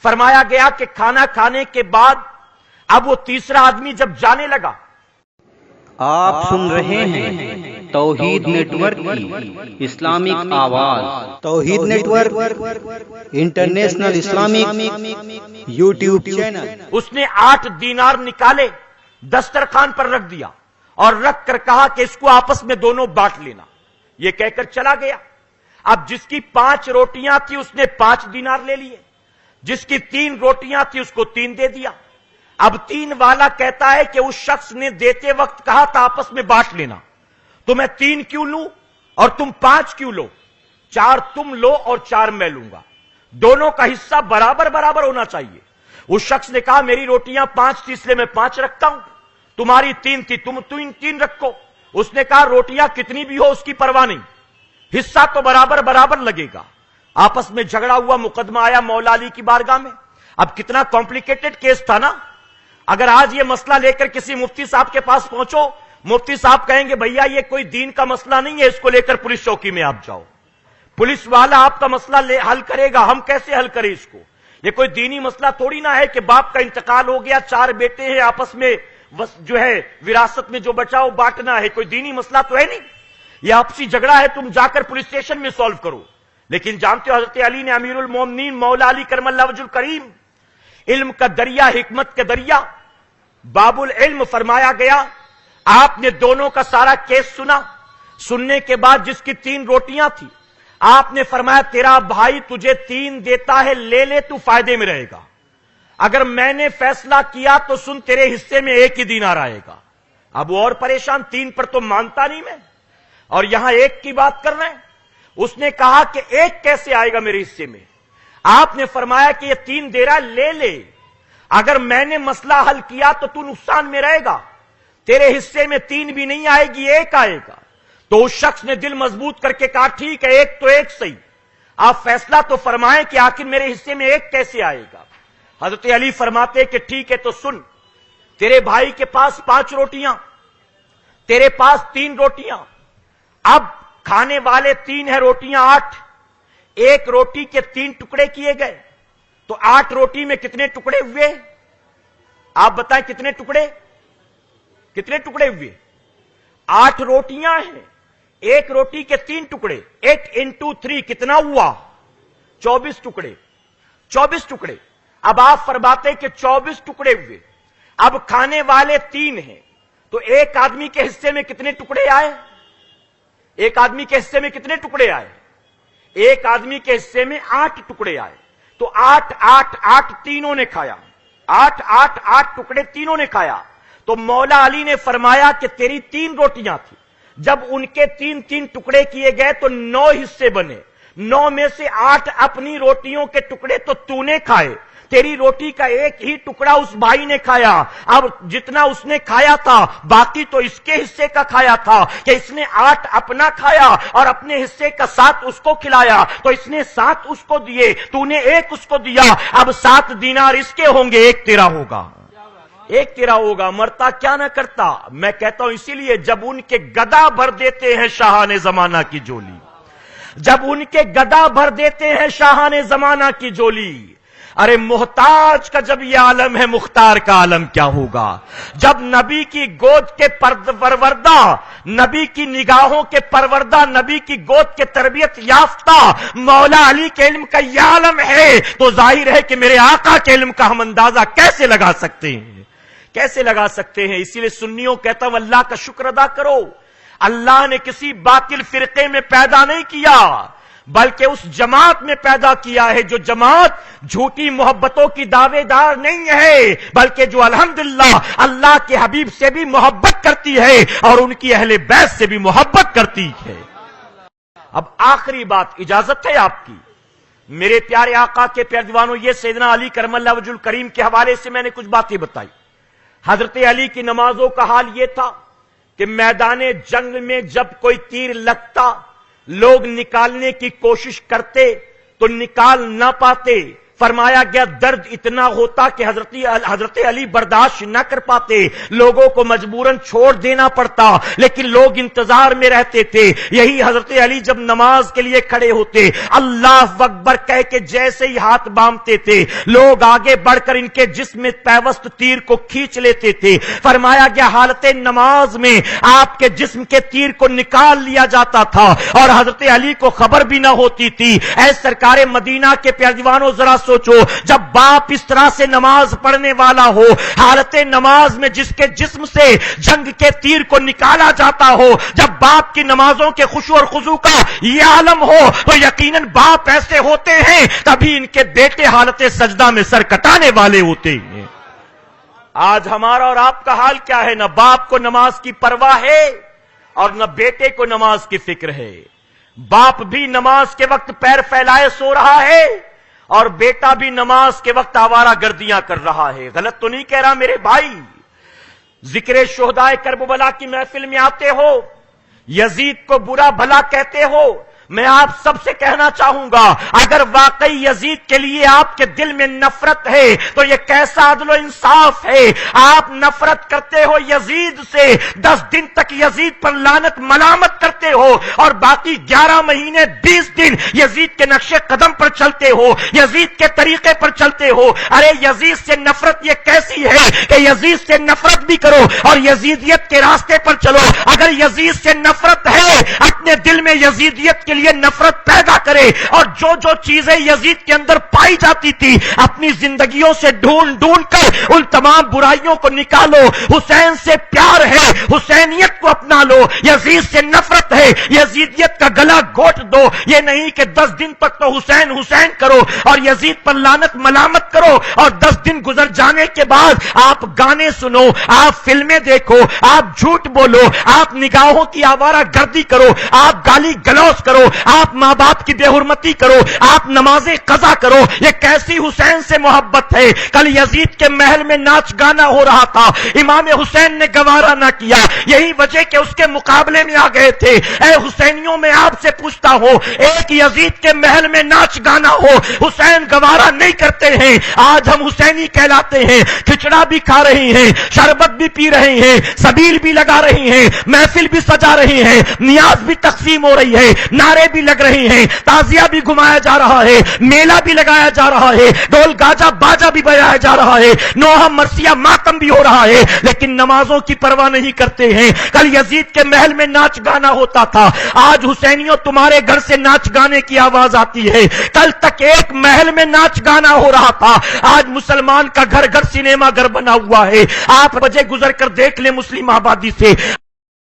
فرمایا گیا کہ کھانا کھانے کے بعد اب وہ تیسرا آدمی جب جانے لگا. آپ سن رہے ہیں توحید نیٹ ورک کی اسلامک آواز. Tauheed network international Islamic YouTube channel. اس نے 8 دینار نکالے, دسترخوان پر رکھ دیا اور رکھ کر کہا کہ اس کو آپس میں دونوں بانٹ لینا. یہ کہہ کر چلا گیا. اب جس کی 5 روٹیاں تھی اس نے 5 دینار لے لیے, جس کی 3 روٹیاں تھی اس کو 3 دے دیا. اب 3 والا کہتا ہے کہ اس شخص نے دیتے وقت کہا تھا آپس میں بانٹ لینا, تو میں 3 کیوں لوں اور تم 5 کیوں لو؟ 4 تم لو اور 4 میں لوں گا, دونوں کا حصہ برابر برابر ہونا چاہیے. اس شخص نے کہا میری روٹیاں 5 تھی اس لیے میں 5 رکھتا ہوں, تمہاری 3 تھی تم 3 رکھو. اس نے کہا روٹیاں کتنی بھی ہو اس کی پرواہ نہیں, حصہ تو برابر برابر لگے گا. آپس میں جھگڑا ہوا, مقدمہ آیا مولا علی کی بارگاہ میں. اب کتنا کمپلیکیٹڈ کیس تھا نا. اگر آج یہ مسئلہ لے کر کسی مفتی صاحب کے پاس پہنچو, مفتی صاحب کہیں گے بھیا یہ کوئی دین کا مسئلہ نہیں ہے, اس کو لے کر پولیس چوکی میں آپ جاؤ, پولیس والا آپ کا مسئلہ حل کرے گا, ہم کیسے حل کریں اس کو؟ یہ کوئی دینی مسئلہ تھوڑی نہ ہے کہ باپ کا انتقال ہو گیا, 4 بیٹے ہیں, آپس میں جو ہے وراثت میں جو بچا وہ بانٹنا ہے, کوئی دینی مسئلہ تو ہے نہیں. یہ آپسی جھگڑا ہے, تم جا کر پولیس اسٹیشن میں سالو کرو. لیکن جانتے ہو حضرت علی نے امیر المومنین مولا علی کرم اللہ وجہ الکریم, علم کا دریا, حکمت کا دریا, باب العلم فرمایا گیا. آپ نے دونوں کا سارا کیس سنا. سننے کے بعد جس کی 3 روٹیاں تھی آپ نے فرمایا تیرا بھائی تجھے 3 دیتا ہے, لے لے, تو فائدے میں رہے گا. اگر میں نے فیصلہ کیا تو سن تیرے حصے میں 1 ہی دینار آئے گا. اب وہ اور پریشان, 3 پر تو مانتا نہیں میں, اور یہاں 1 کی بات کر رہے ہیں. اس نے کہا کہ 1 کیسے آئے گا میرے حصے میں؟ آپ نے فرمایا کہ یہ 3 دے رہا, لے لے, اگر میں نے مسئلہ حل کیا تو تو نقصان میں رہے گا, تیرے حصے میں 3 بھی نہیں آئے گی, 1 آئے گا. تو اس شخص نے دل مضبوط کر کے کہا ٹھیک ہے 1 تو 1 صحیح, آپ فیصلہ تو فرمائیں کہ آخر میرے حصے میں 1 کیسے آئے گا. حضرت علی فرماتے کہ ٹھیک ہے تو سن, تیرے بھائی کے پاس 5 روٹیاں, تیرے پاس 3 روٹیاں, اب کھانے والے 3 ہیں, روٹیاں 8, 1 روٹی کے 3 ٹکڑے کیے گئے, تو 8 روٹی میں کتنے ٹکڑے ہوئے؟ آپ بتائیں کتنے ٹکڑے ہوئے؟ 8 روٹیاں ہیں, 1 روٹی کے 3 ٹکڑے, 8 into 3 کتنا ہوا؟ 24 ٹکڑے. 24 ٹکڑے. اب آپ فرماتے کہ 24 ٹکڑے ہوئے. اب کھانے والے 3 ہیں, تو ایک آدمی کے حصے میں کتنے ٹکڑے آئے؟ ایک آدمی کے حصے میں کتنے ٹکڑے آئے؟ ایک آدمی کے حصے میں 8 ٹکڑے آئے. تو 8 8 8 تینوں نے کھایا, 8 8 8 ٹکڑے تینوں نے کھایا. تو مولا علی نے فرمایا کہ تیری 3 روٹیاں تھی, جب ان کے 3 ٹکڑے کیے گئے تو 9 حصے بنے. 9 میں سے 8 اپنی روٹیوں کے ٹکڑے تو تو نے کھائے, تیری روٹی کا 1 ہی ٹکڑا اس بھائی نے کھایا. اب جتنا اس نے کھایا تھا باقی تو اس کے حصے کا کھایا تھا, کہ اس نے 8 اپنا کھایا اور اپنے حصے کا 7 اس کو کھلایا, تو اس نے 7 اس کو دیے, تو نے 1 اس کو دیا. اب 7 دینار اس کے ہوں گے, 1 تیرا ہوگا, 1 تیرا ہوگا. مرتا کیا نہ کرتا. میں کہتا ہوں اسی لیے جب ان کے گدا بھر دیتے ہیں شاہان زمانہ کی جولی, جب ان کے گدا بھر دیتے ہیں شاہان زمانہ کی جولی, ارے محتاج کا جب یہ عالم ہے مختار کا عالم کیا ہوگا. جب نبی کی گود کے پروردہ, نبی کی نگاہوں کے پروردہ, نبی کی گود کے تربیت یافتہ مولا علی کے علم کا یہ عالم ہے, تو ظاہر ہے کہ میرے آقا کے علم کا ہم اندازہ کیسے لگا سکتے ہیں, کیسے لگا سکتے ہیں. اسی لیے سنیوں کہتا ہوں اللہ کا شکر ادا کرو, اللہ نے کسی باطل فرقے میں پیدا نہیں کیا بلکہ اس جماعت میں پیدا کیا ہے جو جماعت جھوٹی محبتوں کی دعوے دار نہیں ہے, بلکہ جو الحمدللہ اللہ کے حبیب سے بھی محبت کرتی ہے اور ان کی اہل بیت سے بھی محبت کرتی ہے. اب آخری بات اجازت ہے آپ کی, میرے پیارے آقا کے پیارے دیوانوں, یہ سیدنا علی کرم اللہ وجہ الکریم کے حوالے سے میں نے کچھ باتیں بتائی. حضرت علی کی نمازوں کا حال یہ تھا کہ میدان جنگ میں جب کوئی تیر لگتا لوگ نکالنے کی کوشش کرتے تو نکال نہ پاتے. فرمایا گیا درد اتنا ہوتا کہ حضرت علی برداشت نہ کر پاتے, لوگوں کو مجبوراً چھوڑ دینا پڑتا, لیکن لوگ انتظار میں رہتے تھے. یہی حضرت علی جب نماز کے لیے کھڑے ہوتے اللہ اکبر کہہ کے جیسے ہی ہاتھ باندھتے تھے لوگ آگے بڑھ کر ان کے جسم میں پیوست تیر کو کھینچ لیتے تھے. فرمایا گیا حالت نماز میں آپ کے جسم کے تیر کو نکال لیا جاتا تھا اور حضرت علی کو خبر بھی نہ ہوتی تھی. اے سرکار مدینہ کے پیارے دیوانوں ذرا سوچو، جب باپ اس طرح سے نماز پڑھنے والا ہو، حالت نماز میں جس کے جسم سے جنگ کے تیر کو نکالا جاتا ہو، جب باپ کی نمازوں کے خشوع اور خضوع کا یہ عالم ہو، تو یقیناً باپ ایسے ہوتے ہیں تبھی ان کے بیٹے حالت سجدہ میں سر کٹانے والے ہوتے ہیں۔ آج ہمارا اور آپ کا حال کیا ہے؟ نہ باپ کو نماز کی پرواہ ہے اور نہ بیٹے کو نماز کی فکر ہے۔ باپ بھی نماز کے وقت پیر پھیلائے سو رہا ہے اور بیٹا بھی نماز کے وقت آوارہ گردیاں کر رہا ہے۔ غلط تو نہیں کہہ رہا میرے بھائی؟ ذکر شہدائے کربلا کی محفل میں آتے ہو، یزید کو برا بھلا کہتے ہو، میں آپ سب سے کہنا چاہوں گا، اگر واقعی یزید کے لیے آپ کے دل میں نفرت ہے تو یہ کیسا عدل و انصاف ہے؟ آپ نفرت کرتے ہو یزید سے، 10 دن تک یزید پر لعنت ملامت کرتے ہو اور باقی 11 مہینے 20 دن یزید کے نقش قدم پر چلتے ہو، یزید کے طریقے پر چلتے ہو۔ ارے یزید سے نفرت یہ کیسی ہے کہ یزید سے نفرت بھی کرو اور یزیدیت کے راستے پر چلو؟ اگر یزید سے نفرت ہے، اپنے دل میں یزیدیت کے لیے نفرت پیدا کرے اور جو چیزیں یزید کے اندر پائی جاتی تھی اپنی زندگیوں سے ڈھونڈ ڈھونڈ کر ان تمام برائیوں کو نکالو۔ حسین سے پیار ہے، حسینیت کو اپنا لو۔ یزید سے نفرت ہے، یزیدیت کا گلا گھونٹ دو۔ یہ نہیں کہ 10 دن تک تو حسین حسین کرو اور یزید پر لعنت ملامت کرو اور 10 دن گزر جانے کے بعد آپ گانے سنو، آپ فلمیں دیکھو، آپ جھوٹ بولو، آپ نگاہوں کی آوارہ گردی کرو، آپ گالی گلوز کرو، آپ ماں باپ کی بے حرمتی کرو، آپ نمازیں قضا کرو۔ یہ کیسی حسین سے محبت ہے؟ کل یزید کے محل میں ناچ گانا ہو رہا تھا، امام حسین نے گوارا نہ کیا، یہی وجہ کہ اس کے مقابلے میں آ گئے تھے۔ اے حسینیوں، میں آپ سے پوچھتا ہوں، ایک یزید کے محل میں ناچ گانا ہو، حسین گوارا نہیں کرتے ہیں۔ آج ہم حسینی کہلاتے ہیں، کھچڑا بھی کھا رہے ہیں، شربت بھی پی رہے ہیں، سبیل بھی لگا رہے ہیں، محفل بھی سجا رہے ہیں، نیاز بھی تقسیم ہو رہی ہے، نعرے بھی لگ رہے ہیں، تعزیہ بھی گھمایا جا رہا ہے، میلہ بھی لگایا جا رہا ہے، ڈول گاجا باجا بھی بجایا جا رہا ہے، نوحہ مرثیہ ماتم بھی ہو رہا ہے، لیکن نمازوں کی پرواہ نہیں کرتے ہیں۔ کل یزید کے محل میں ناچ گانا ہوتا تھا، آج حسینیوں تمہارے گھر سے ناچ گانے کی آواز آتی ہے۔ کل تک ایک محل میں ناچ گانا ہو رہا تھا، آج مسلمان کا گھر گھر سینما گھر بنا ہوا ہے۔ آپ بجے گزر کر دیکھ لیں مسلم آبادی سے،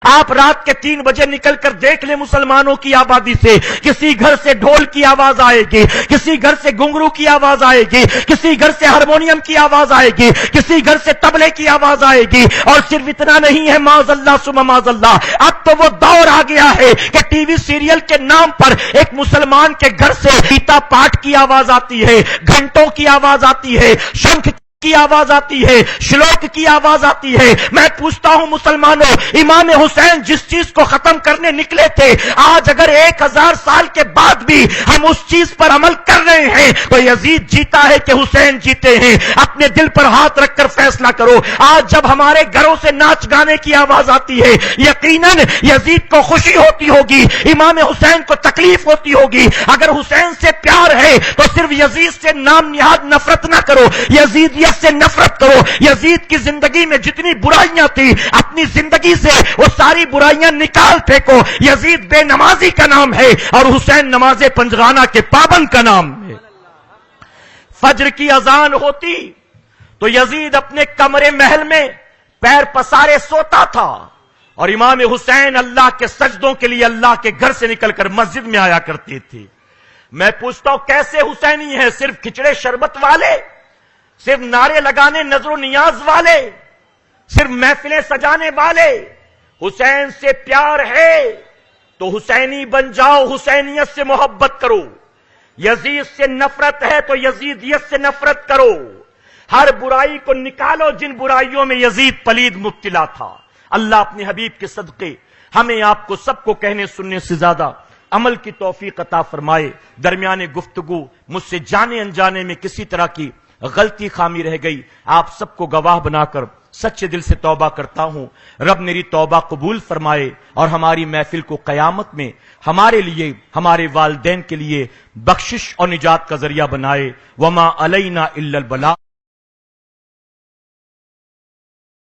آپ رات کے 3 بجے نکل کر دیکھ لیں مسلمانوں کی آبادی سے، کسی گھر سے ڈھول کی آواز آئے گی، کسی گھر سے گھنگرو کی آواز آئے گی، کسی گھر سے ہارمونیم کی آواز آئے گی، کسی گھر سے طبلے کی آواز آئے گی۔ اور صرف اتنا نہیں ہے، معاذ اللہ ثم معاذ اللہ، اب تو وہ دور آ گیا ہے کہ ٹی وی سیریل کے نام پر ایک مسلمان کے گھر سے گیتا پاٹ کی آواز آتی ہے، گھنٹوں کی آواز آتی ہے، شنکھ کی آواز آتی ہے، شلوک کی آواز آتی ہے۔ میں پوچھتا ہوں مسلمانوں، امام حسین جس چیز کو ختم کرنے نکلے تھے، آج اگر 1000 سال کے بعد بھی ہم اس چیز پر عمل کر رہے ہیں تو یزید جیتا ہے کہ حسین جیتے ہیں؟ اپنے دل پر ہاتھ رکھ کر فیصلہ کرو۔ آج جب ہمارے گھروں سے ناچ گانے کی آواز آتی ہے، یقیناً یزید کو خوشی ہوتی ہوگی، امام حسین کو تکلیف ہوتی ہوگی۔ اگر حسین سے پیار ہے تو صرف یزید سے نام نہاد نفرت نہ کرو، یزیدیت سے نفرت کرو۔ یزید کی زندگی میں جتنی برائیاں تھی، اپنی زندگی سے وہ ساری برائیاں نکال پھینکو۔ یزید بے نمازی کا نام ہے اور حسین نماز پنجگانہ کے پابند کا نام ہے۔ فجر کی اذان ہوتی تو یزید اپنے کمرے محل میں پیر پسارے سوتا تھا اور امام حسین اللہ کے سجدوں کے لیے اللہ کے گھر سے نکل کر مسجد میں آیا کرتے تھے۔ میں پوچھتا ہوں، کیسے حسینی ہیں؟ صرف کھچڑے شربت والے، صرف نعرے لگانے نظر و نیاز والے، صرف محفلیں سجانے والے؟ حسین سے پیار ہے تو حسینی بن جاؤ، حسینیت سے محبت کرو۔ یزید سے نفرت ہے تو یزیدیت سے نفرت کرو۔ ہر برائی کو نکالو جن برائیوں میں یزید پلید مبتلا تھا۔ اللہ اپنے حبیب کے صدقے ہمیں آپ کو سب کو کہنے سننے سے زیادہ عمل کی توفیق عطا فرمائے۔ درمیان گفتگو مجھ سے جانے انجانے میں کسی طرح کی غلطی خامی رہ گئی، آپ سب کو گواہ بنا کر سچے دل سے توبہ کرتا ہوں۔ رب میری توبہ قبول فرمائے اور ہماری محفل کو قیامت میں ہمارے لیے، ہمارے والدین کے لیے بخشش اور نجات کا ذریعہ بنائے۔ وما علینا الا البلاغ۔